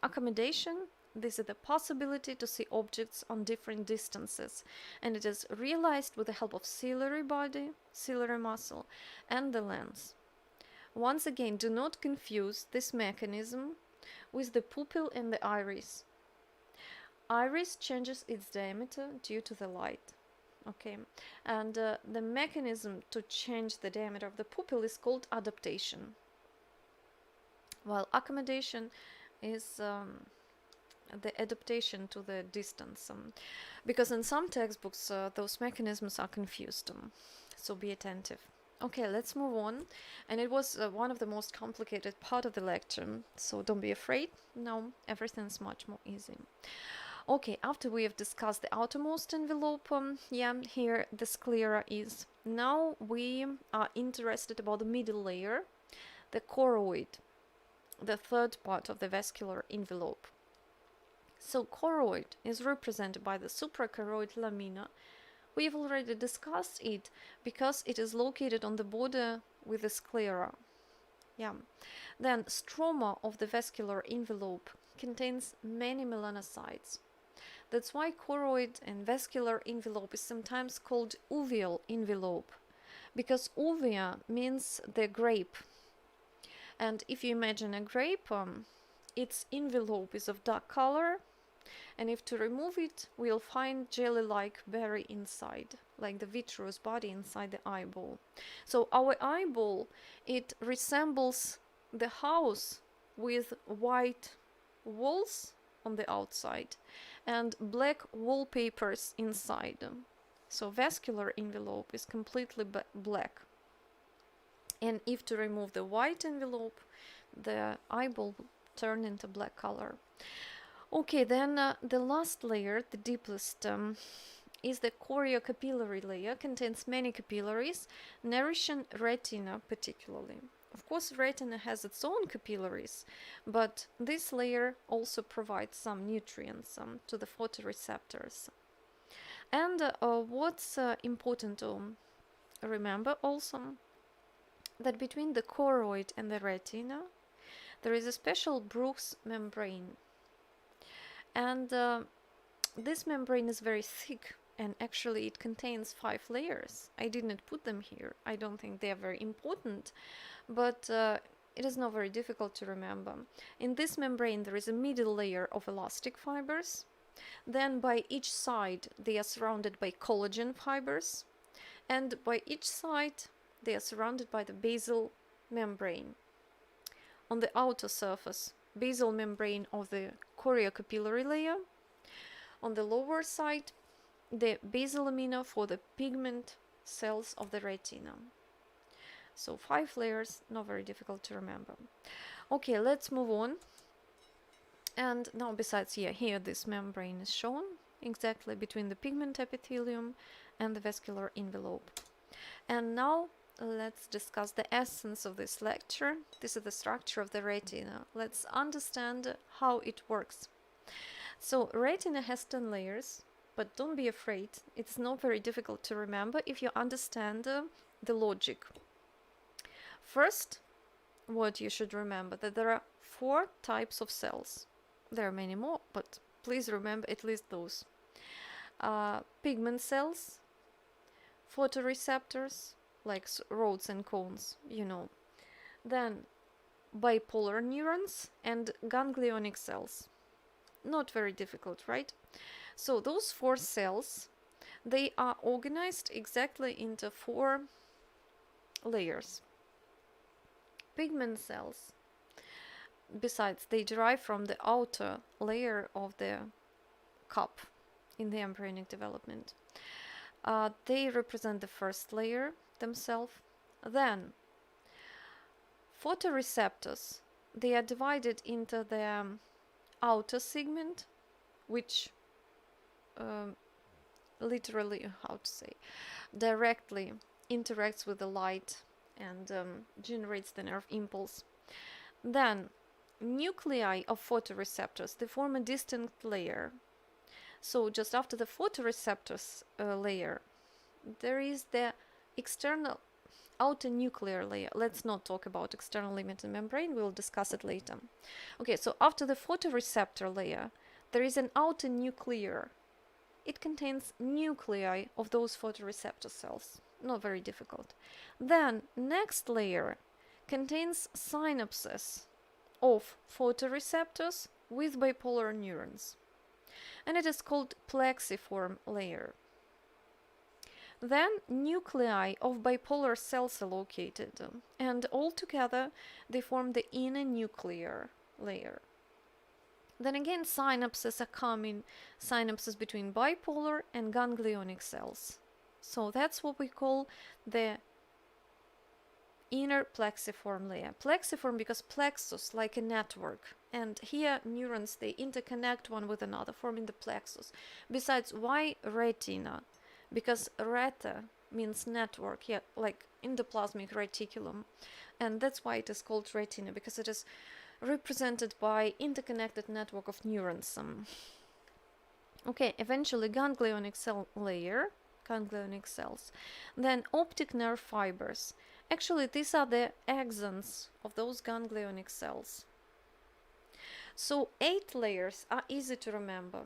Accommodation, this is the possibility to see objects on different distances, and it is realized with the help of ciliary body, ciliary muscle, and the lens. Once again, do not confuse this mechanism with the pupil and the iris. Iris changes its diameter due to the light. Okay, and the mechanism to change the diameter of the pupil is called adaptation, while accommodation is the adaptation to the distance, because in some textbooks those mechanisms are confused, so be attentive. Okay, let's move on. And it was one of the most complicated part of the lecture, so don't be afraid. No, everything's much more easy. Okay, after we have discussed the outermost envelope, here the sclera is. Now we are interested about the middle layer, the choroid, the third part of the vascular envelope. So choroid is represented by the suprachoroid lamina. We've already discussed it because it is located on the border with the sclera. Then stroma of the vascular envelope contains many melanocytes. That's why choroid and vascular envelope is sometimes called uveal envelope, because uvea means the grape. And if you imagine a grape, its envelope is of dark color, and if to remove it, we'll find jelly-like berry inside, like the vitreous body inside the eyeball. So our eyeball, it resembles the house with white walls on the outside and black wallpapers inside. So vascular envelope is completely black. And if to remove the white envelope, the eyeball will turn into black color. Okay, then the last layer, the deepest, is the choriocapillary layer, contains many capillaries, nourishing retina particularly. Of course, retina has its own capillaries, but this layer also provides some nutrients to the photoreceptors. And what's important to remember also, that between the choroid and the retina, there is a special Bruch's membrane. And this membrane is very thick, and actually it contains 5 layers. I didn't put them here. I don't think they are very important, but it is not very difficult to remember. In this membrane there is a middle layer of elastic fibers. Then by each side they are surrounded by collagen fibers, and by each side they are surrounded by the basal membrane. On the outer surface, basal membrane of the choriocapillary layer. On the lower side, the basal lamina for the pigment cells of the retina. So 5 layers, not very difficult to remember. Okay, let's move on. And now besides here this membrane is shown exactly between the pigment epithelium and the vascular envelope. And now let's discuss the essence of this lecture. This is the structure of the retina. Let's understand how it works. So retina has 10 layers, but don't be afraid. It's not very difficult to remember if you understand the logic. First, what you should remember, that there are 4 types of cells. There are many more, but please remember at least those. Pigment cells, photoreceptors, like rods and cones, you know. Then bipolar neurons and ganglionic cells. Not very difficult, right? So those 4 cells, they are organized exactly into 4 layers. Pigment cells, besides, they derive from the outer layer of the cup in the embryonic development. They represent the first layer themselves. Then photoreceptors, they are divided into the outer segment, which literally, directly interacts with the light and generates the nerve impulse. Then nuclei of photoreceptors, they form a distinct layer. So just after the photoreceptors layer, there is the external outer nuclear layer. Let's not talk about external limiting membrane, we'll discuss it later. Okay, so after the photoreceptor layer, there is an outer nuclear. It contains nuclei of those photoreceptor cells. Not very difficult. Then next layer contains synapses of photoreceptors with bipolar neurons, and it is called plexiform layer. Then nuclei of bipolar cells are located, and all together they form the inner nuclear layer. Then again, synapses are coming, synapses between bipolar and ganglionic cells. So that's what we call the inner plexiform layer. Plexiform because plexus, like a network. And here neurons, they interconnect one with another, forming the plexus. Besides, why retina? Because reta means network, yeah, like endoplasmic reticulum. And that's why it is called retina, because it is represented by interconnected network of neurons. Okay, eventually ganglionic cell layer, ganglionic cells. Then optic nerve fibers. Actually, these are the axons of those ganglionic cells. So 8 layers are easy to remember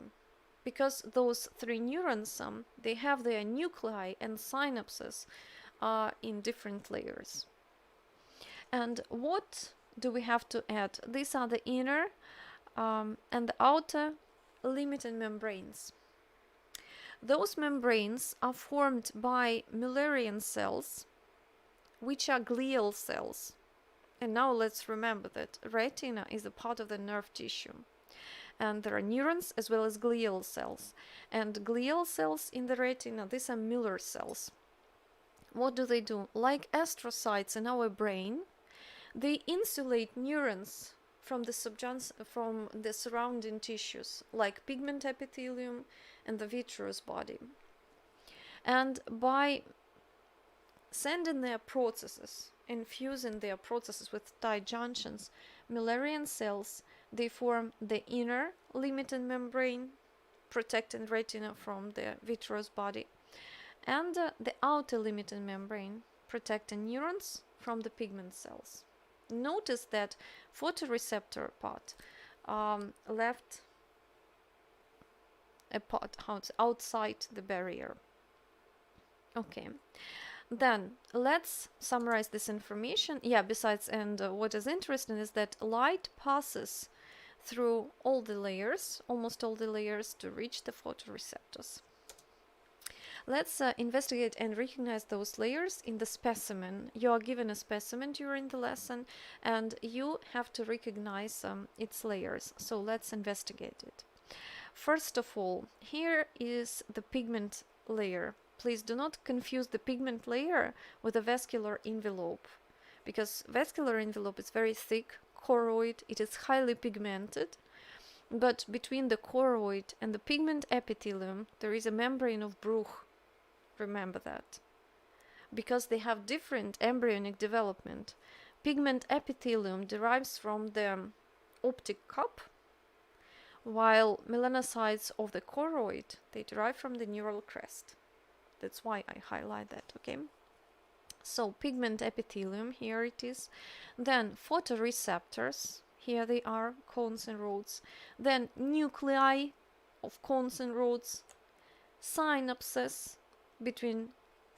because those 3 neurons, they have their nuclei and synapses in different layers. And what do we have to add? These are the inner and the outer limiting membranes. Those membranes are formed by Müllerian cells, which are glial cells. And now let's remember that retina is a part of the nerve tissue. And there are neurons as well as glial cells. And glial cells in the retina, these are Müller cells. What do? Like astrocytes in our brain, they insulate neurons from the surrounding tissues, like pigment epithelium and the vitreous body. And by sending their processes, infusing their processes with tight junctions, Müllerian cells, they form the inner limiting membrane, protecting retina from the vitreous body, and the outer limiting membrane, protecting neurons from the pigment cells. Notice that photoreceptor part left a part outside the barrier. Okay. Then let's summarize this information. Yeah, besides, and what is interesting is that light passes through all the layers, almost all the layers, to reach the photoreceptors. Let's investigate and recognize those layers in the specimen. You are given a specimen during the lesson and you have to recognize its layers. So let's investigate it. First of all, here is the pigment layer. Please do not confuse the pigment layer with a vascular envelope, because vascular envelope is very thick, choroid, it is highly pigmented, but between the choroid and the pigment epithelium there is a membrane of Bruch. Remember that. Because they have different embryonic development. Pigment epithelium derives from the optic cup, while melanocytes of the choroid, they derive from the neural crest. That's why I highlight that, okay? So pigment epithelium, here it is. Then photoreceptors, here they are, cones and rods. Then nuclei of cones and rods. Synapses between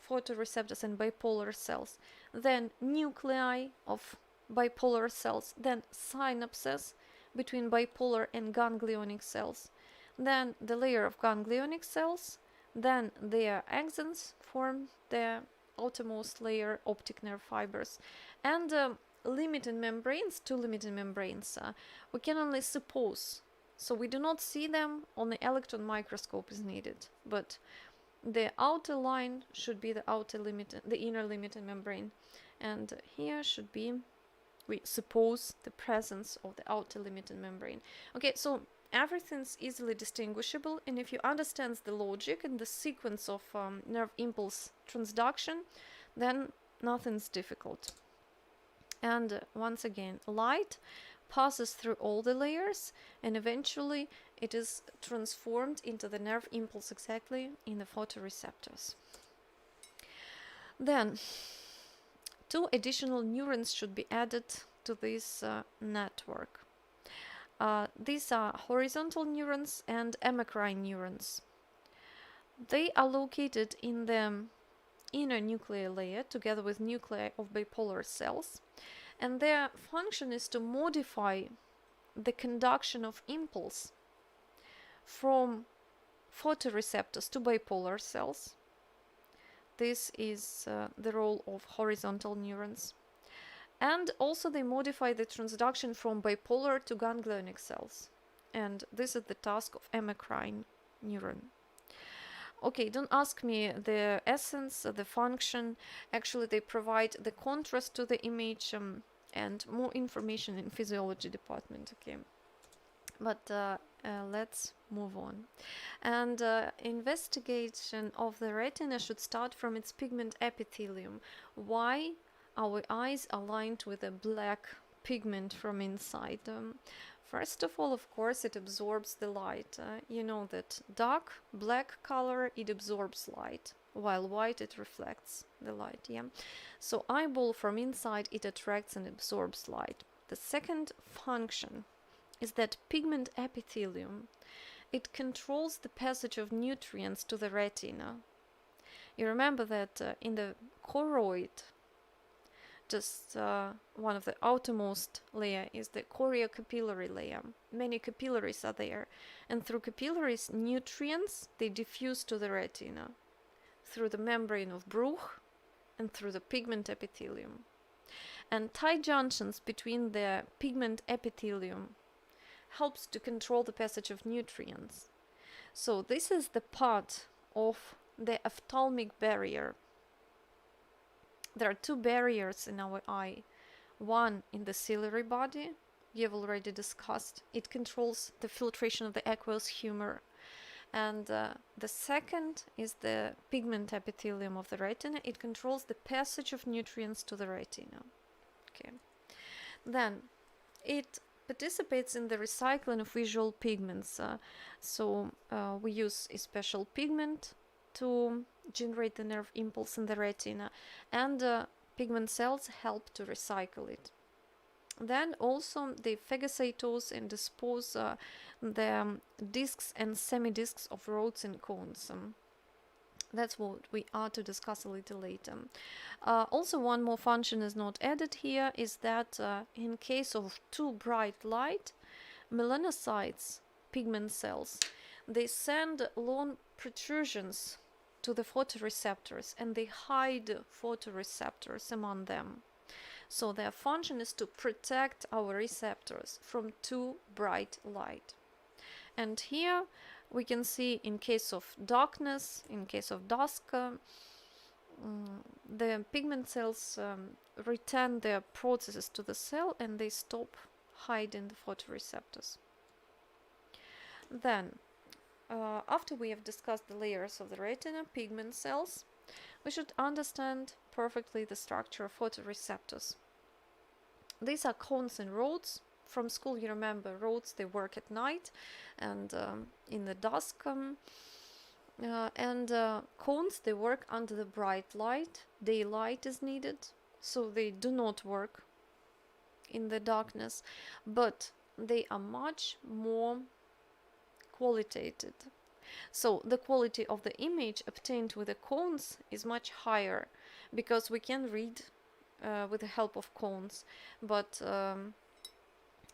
photoreceptors and bipolar cells. Then nuclei of bipolar cells. Then synapses between bipolar and ganglionic cells. Then the layer of ganglionic cells. Then their axons form the outermost layer, optic nerve fibers. And limiting membranes, 2 limiting membranes, we can only suppose. So we do not see them, only electron microscope is needed. But the outer line should be the inner limiting membrane. And here should be, we suppose, the presence of the outer limiting membrane. Okay, so everything's easily distinguishable, and if you understand the logic and the sequence of nerve impulse transduction, then nothing's difficult. And once again, light passes through all the layers and eventually it is transformed into the nerve impulse exactly in the photoreceptors. Then 2 additional neurons should be added to this network. These are horizontal neurons and amacrine neurons. They are located in the inner nuclear layer together with nuclei of bipolar cells, and their function is to modify the conduction of impulse from photoreceptors to bipolar cells. This is the role of horizontal neurons. And also they modify the transduction from bipolar to ganglionic cells. and this is the task of endocrine neuron. Okay, don't ask me the essence, the function. Actually, they provide the contrast to the image and more information in physiology department. Okay, but let's move on. And investigation of the retina should start from its pigment epithelium. Why our eyes are lined with a black pigment from inside? First of all, of course, it absorbs the light. You know that dark black color, it absorbs light, while white, it reflects the light. Yeah. So eyeball from inside, it attracts and absorbs light. The second function is that pigment epithelium, it controls the passage of nutrients to the retina. You remember that in the choroid, just one of the outermost layer is the choriocapillary layer. Many capillaries are there, and through capillaries, nutrients, they diffuse to the retina through the membrane of Bruch and through the pigment epithelium. And tight junctions between the pigment epithelium helps to control the passage of nutrients. So this is the part of the ophthalmic barrier. There are two barriers in our eye. One in the ciliary body, we have already discussed. It controls the filtration of the aqueous humor. And the second is the pigment epithelium of the retina. It controls the passage of nutrients to the retina. Okay. Then it participates in the recycling of visual pigments. So we use a special pigment to generate the nerve impulse in the retina, and pigment cells help to recycle it. Then also they phagocytose and dispose the discs and semi-discs of rods and cones. That's what we are to discuss a little later. Also, one more function is not added here, is that in case of too bright light, melanocytes, pigment cells, they send long protrusions to the photoreceptors, and they hide photoreceptors among them. So their function is to protect our receptors from too bright light. And here we can see in case of darkness, in case of dusk, the pigment cells return their processes to the cell, and they stop hiding the photoreceptors. Then, after we have discussed the layers of the retina, pigment cells, we should understand perfectly the structure of photoreceptors. These are cones and rods. From school, you remember rods, they work at night and in the dusk. Cones, they work under the bright light. Daylight is needed, so they do not work in the darkness, but they are much more qualitated. So the quality of the image obtained with the cones is much higher, because we can read with the help of cones, but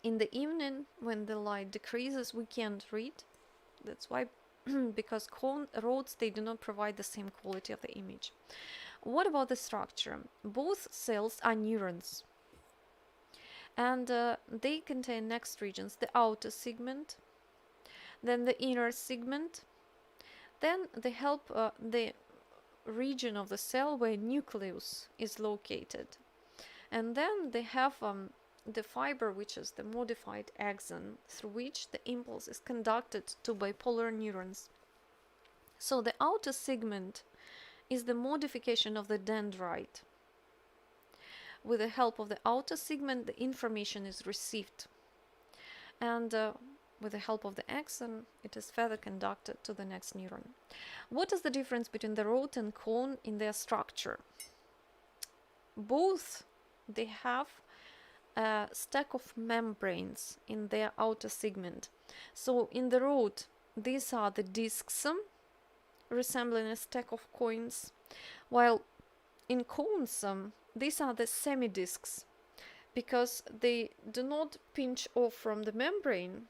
in the evening, when the light decreases, we can't read. That's why, because cone rods, they do not provide the same quality of the image. What about the structure? Both cells are neurons, and they contain next regions: the outer segment, then the inner segment, then they help the region of the cell where nucleus is located, and then they have the fiber, which is the modified axon, through which the impulse is conducted to bipolar neurons. So the outer segment is the modification of the dendrite. With the help of the outer segment, the information is received, and with the help of the axon, it is further conducted to the next neuron. What is the difference between the rod and cone in their structure? Both, they have a stack of membranes in their outer segment. So in the rod, these are the discs resembling a stack of coins, while in cones, these are the semi-discs, because they do not pinch off from the membrane,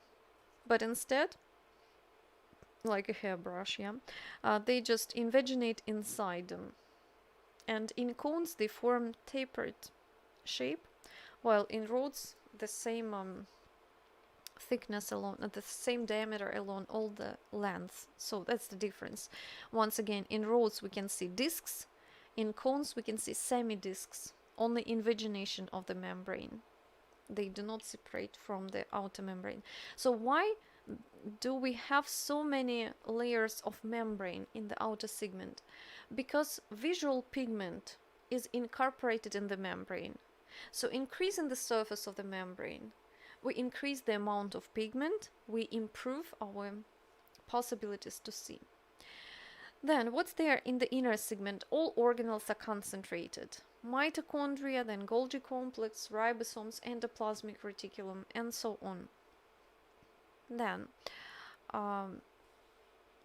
but instead, like a hairbrush, they just invaginate inside them. And in cones, they form tapered shape, while in rods, the same thickness along, at the same diameter along all the lengths. So that's the difference. Once again, in rods we can see discs, in cones we can see semi-discs, only invagination of the membrane. They do not separate from the outer membrane. So why do we have so many layers of membrane in the outer segment? Because visual pigment is incorporated in the membrane. So increasing the surface of the membrane, we increase the amount of pigment, we improve our possibilities to see. Then what's there in the inner segment? All organelles are concentrated. Mitochondria, then Golgi complex, ribosomes, endoplasmic reticulum, and so on. Then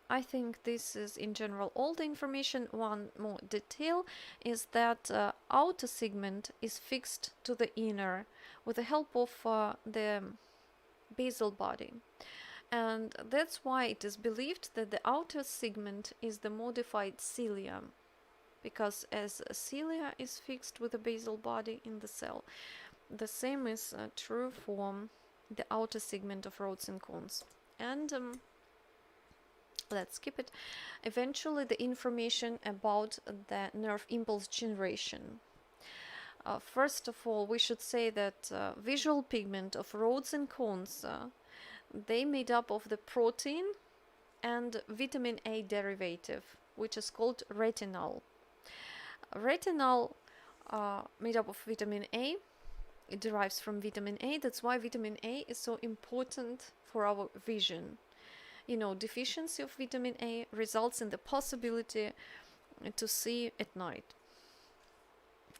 I think this is in general all the information. One more detail is that outer segment is fixed to the inner with the help of the basal body. And that's why it is believed that the outer segment is the modified cilia, because as cilia is fixed with the basal body in the cell, the same is true for the outer segment of rods and cones. And let's skip it. Eventually, the information about the nerve impulse generation. First of all, we should say that visual pigment of rods and cones, they made up of the protein and vitamin A derivative, which is called retinal. Retinal, made up of vitamin A, it derives from vitamin A. That's why vitamin A is so important for our vision. You know, deficiency of vitamin A results in the possibility to see at night.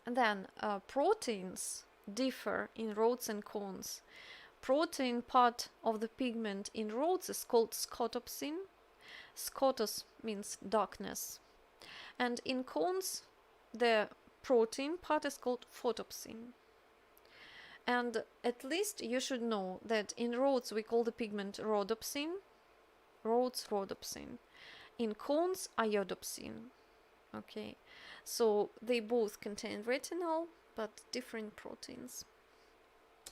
And then proteins differ in rods and cones. Protein part of the pigment in rods is called scotopsin. Scotos means darkness. And in cones, the protein part is called photopsin. And at least you should know that in rods we call the pigment rhodopsin. Rods, rhodopsin. In cones, iodopsin. Okay, so they both contain retinal, but different proteins.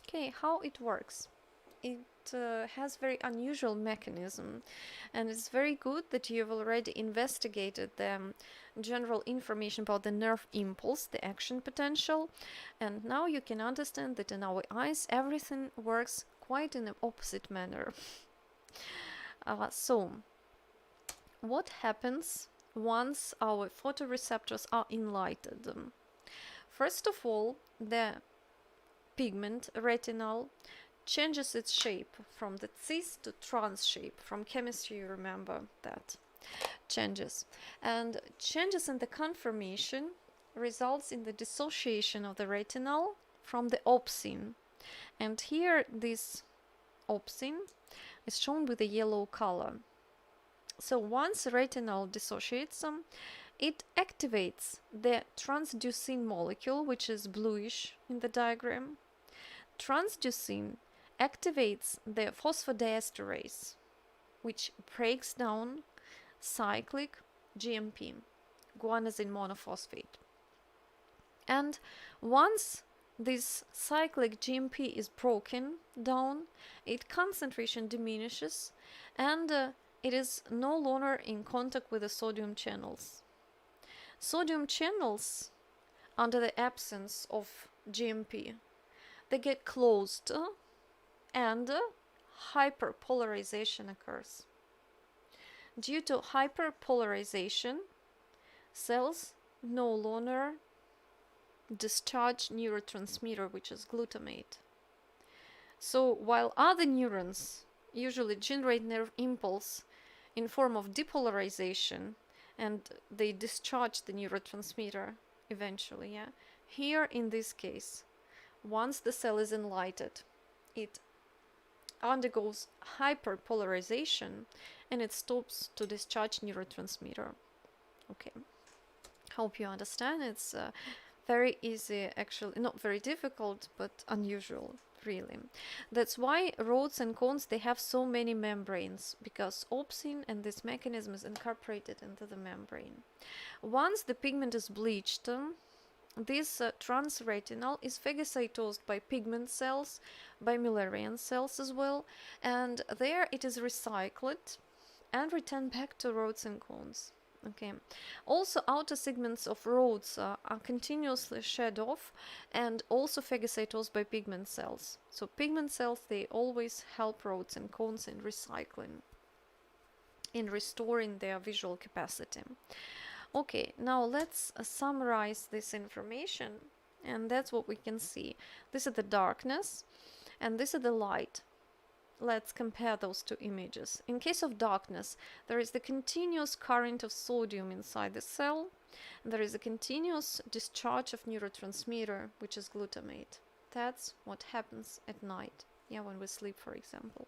Okay, how it works? It has very unusual mechanism, and it's very good that you've already investigated the general information about the nerve impulse, the action potential, and now you can understand that in our eyes everything works quite in the opposite manner. So, what happens once our photoreceptors are enlightened? First of all, the pigment retinal changes its shape from the cis to trans shape. From chemistry, you remember that changes. And changes in the conformation results in the dissociation of the retinal from the opsin. And here this opsin is shown with a yellow color. So once retinal dissociates, it activates the transducin molecule, which is bluish in the diagram. Transducin activates the phosphodiesterase, which breaks down cyclic GMP, guanosine monophosphate. And once this cyclic GMP is broken down, its concentration diminishes, and it is no longer in contact with the sodium channels. Sodium channels, under the absence of GMP, they get closed and hyperpolarization occurs. Due to hyperpolarization, cells no longer discharge neurotransmitter, which is glutamate. So while other neurons usually generate nerve impulse in form of depolarization and they discharge the neurotransmitter eventually, here in this case, once the cell is enlightened, it undergoes hyperpolarization and it stops to discharge neurotransmitter. Okay, hope you understand. It's very easy, actually, not very difficult, but unusual, really. That's why rods and cones, they have so many membranes, because opsin and this mechanism is incorporated into the membrane. Once the pigment is bleached, This transretinal is phagocytosed by pigment cells, by Müllerian cells as well, and there it is recycled and returned back to rods and cones. Okay. Also, outer segments of rods are continuously shed off and also phagocytosed by pigment cells. So pigment cells, they always help rods and cones in recycling, in restoring their visual capacity. Okay, now let's summarize this information, and that's what we can see. This is the darkness, and this is the light. Let's compare those two images. In case of darkness, there is the continuous current of sodium inside the cell. There is a continuous discharge of neurotransmitter, which is glutamate. That's what happens at night, when we sleep, for example.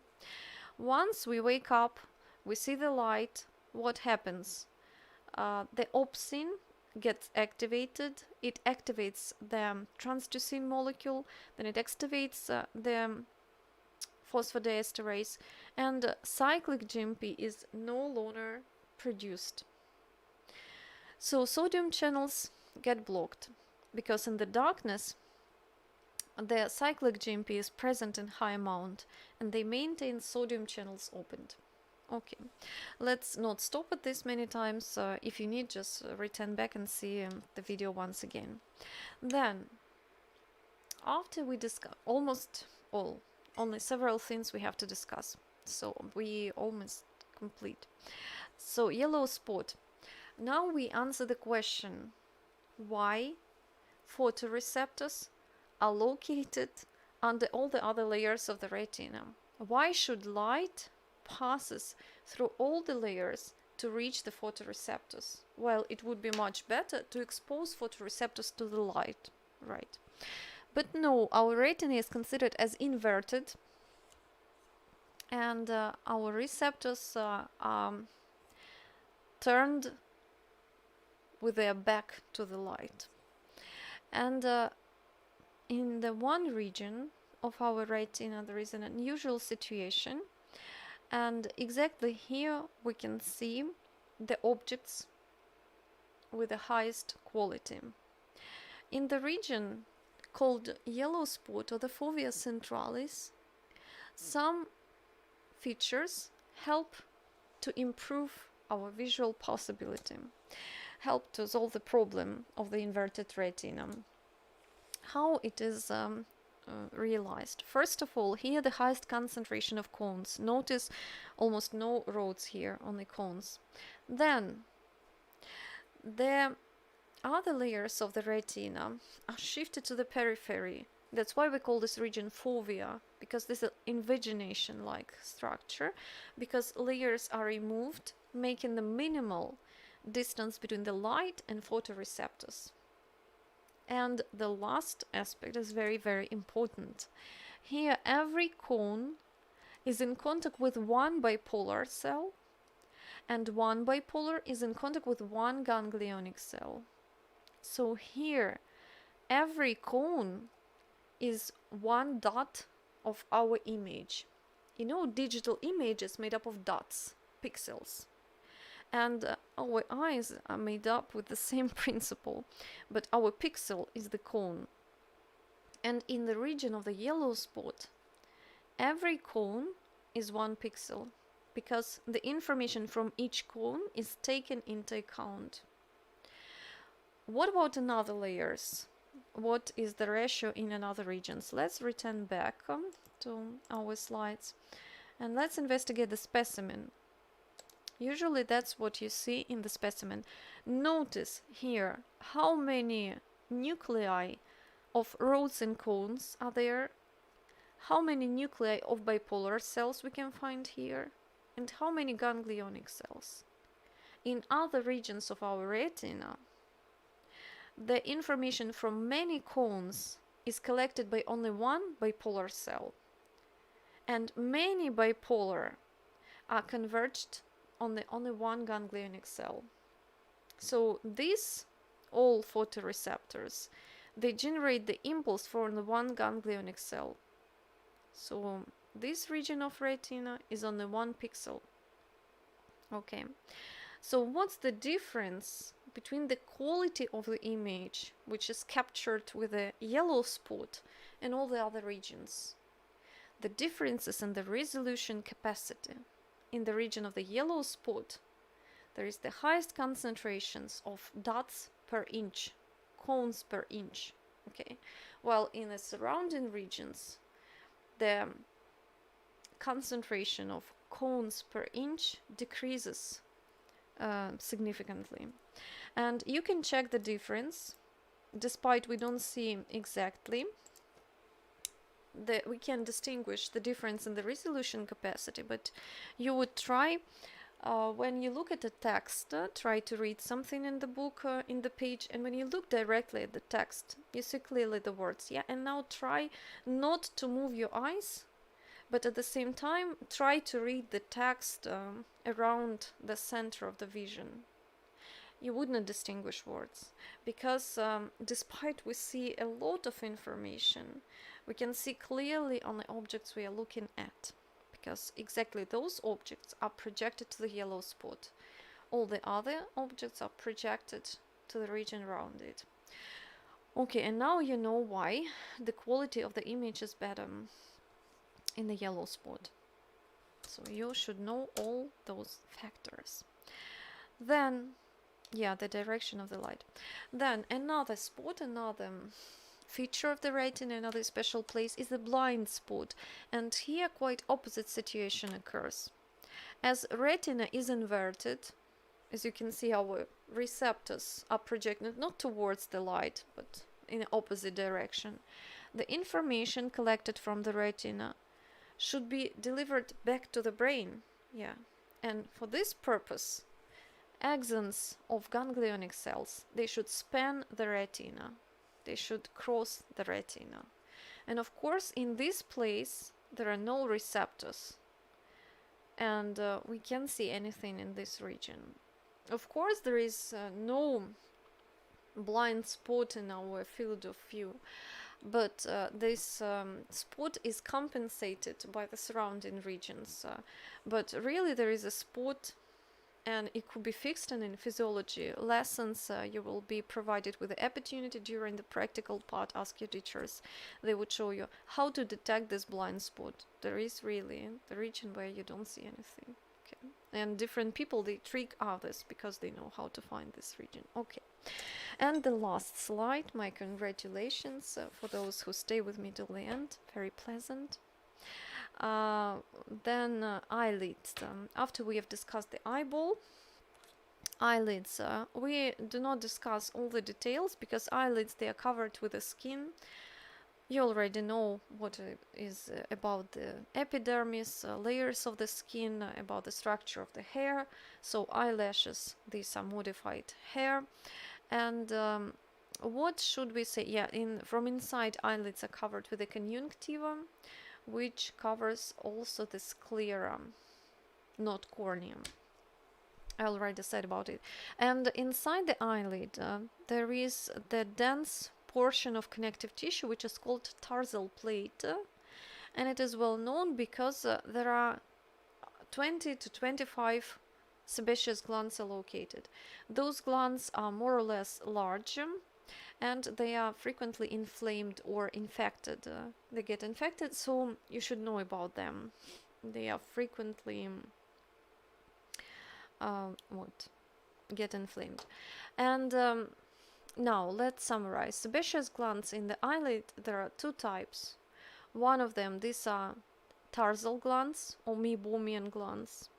Once we wake up, we see the light. What happens? The opsin gets activated. It activates the transducin molecule, then it activates the phosphodiesterase, and cyclic GMP is no longer produced. So sodium channels get blocked because in the darkness the cyclic GMP is present in high amount and they maintain sodium channels opened. Okay, let's not stop at this many times. If you need, just return back and see the video once again. Then, after we discuss almost all, only several things we have to discuss. So we almost complete. So yellow spot. Now we answer the question, why photoreceptors are located under all the other layers of the retina? Why should light passes through all the layers to reach the photoreceptors? Well, it would be much better to expose photoreceptors to the light, right? But no, our retina is considered as inverted, and our receptors are turned with their back to the light. And in the one region of our retina, there is an unusual situation. And exactly here we can see the objects with the highest quality. In the region called yellow spot or the fovea centralis, some features help to improve our visual possibility, help to solve the problem of the inverted retina. How it is realized? First of all, here the highest concentration of cones. Notice almost no rods here, only cones. Then the other layers of the retina are shifted to the periphery. That's why we call this region fovea, because this is invagination-like structure, because layers are removed, making the minimal distance between the light and photoreceptors. And the last aspect is very, very important. Here, every cone is in contact with one bipolar cell, and one bipolar is in contact with one ganglionic cell. So here, every cone is one dot of our image. You know, digital image is made up of dots, pixels. And our eyes are made up with the same principle, but our pixel is the cone. And in the region of the yellow spot, every cone is one pixel, because the information from each cone is taken into account. What about another layers? What is the ratio in another regions? Let's return back to our slides and let's investigate the specimen. Usually that's what you see in the specimen. Notice here how many nuclei of rods and cones are there, how many nuclei of bipolar cells we can find here, and how many ganglionic cells. In other regions of our retina, the information from many cones is collected by only one bipolar cell, and many bipolar are converged on only one ganglionic cell. So these all photoreceptors, they generate the impulse for only one ganglionic cell. So this region of retina is only one pixel. Okay, so what's the difference between the quality of the image, which is captured with a yellow spot, and all the other regions. The differences in the resolution capacity. In the region of the yellow spot, there is the highest concentrations of dots per inch, cones per inch, okay, while in the surrounding regions, the concentration of cones per inch decreases significantly. And you can check the difference, despite we don't see exactly, we can distinguish the difference in the resolution capacity, but you would try, when you look at the text, try to read something in the book, in the page, and when you look directly at the text, you see clearly the words, yeah? And now try not to move your eyes, but at the same time, try to read the text around the center of the vision. You wouldn't distinguish words, because despite we see a lot of information, we can see clearly on the objects we are looking at, because exactly those objects are projected to the yellow spot. All the other objects are projected to the region around it. Okay, and now you know why the quality of the image is better in the yellow spot. So you should know all those factors. Then, yeah, the direction of the light. Then another spot, another feature of the retina, another special place, is the blind spot, and here quite opposite situation occurs. As retina is inverted, as you can see, our receptors are projected not towards the light but in the opposite direction. The information collected from the retina should be delivered back to the brain, yeah, and for this purpose axons of ganglionic cells, they should span the retina. They should cross the retina. And of course, in this place, there are no receptors. And we can't see anything in this region. Of course, there is no blind spot in our field of view. But this spot is compensated by the surrounding regions. But really, there is a spot, and it could be fixed, and in physiology lessons you will be provided with the opportunity during the practical part. Ask your teachers, they would show you how to detect this blind spot. There is really the region where you don't see anything, okay? And different people, they trick others because they know how to find this region, okay? And the last slide, my congratulations for those who stay with me till the end, very pleasant. Then eyelids. After we have discussed the eyeball, eyelids, we do not discuss all the details because eyelids, they are covered with the skin. You already know what is about the epidermis, layers of the skin, about the structure of the hair. So eyelashes, these are modified hair. And what should we say? Yeah, from inside, eyelids are covered with the conjunctiva, which covers also the sclera, not cornea. I already said about it. And inside the eyelid, there is the dense portion of connective tissue, which is called tarsal plate. And it is well known because there are 20 to 25 sebaceous glands are located. Those glands are more or less large, and they are frequently inflamed or infected. They get infected, so you should know about them. They are frequently get inflamed. And now let's summarize. Sebaceous glands in the eyelid, there are two types. One of them, these are tarsal glands or Bowman glands.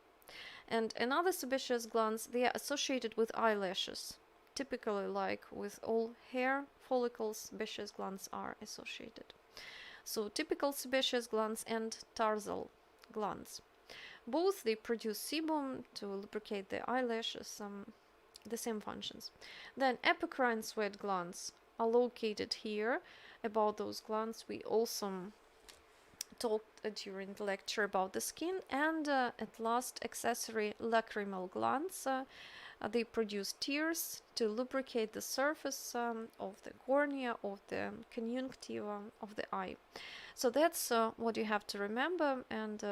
And another sebaceous glands, they are associated with eyelashes. Typically, like with all hair follicles, sebaceous glands are associated. So typical sebaceous glands and tarsal glands. Both, they produce sebum to lubricate the eyelashes, the same functions. Then epicrine sweat glands are located here. About those glands we also talked during the lecture about the skin. And at last, accessory lacrimal glands. They produce tears to lubricate the surface of the cornea, of the conjunctiva of the eye. So that's what you have to remember. And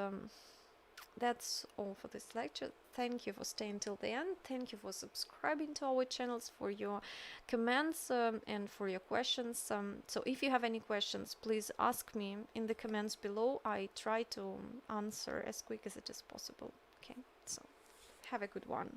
that's all for this lecture. Thank you for staying till the end. Thank you for subscribing to our channels, for your comments and for your questions. So if you have any questions, please ask me in the comments below. I try to answer as quick as it is possible. Okay, so have a good one.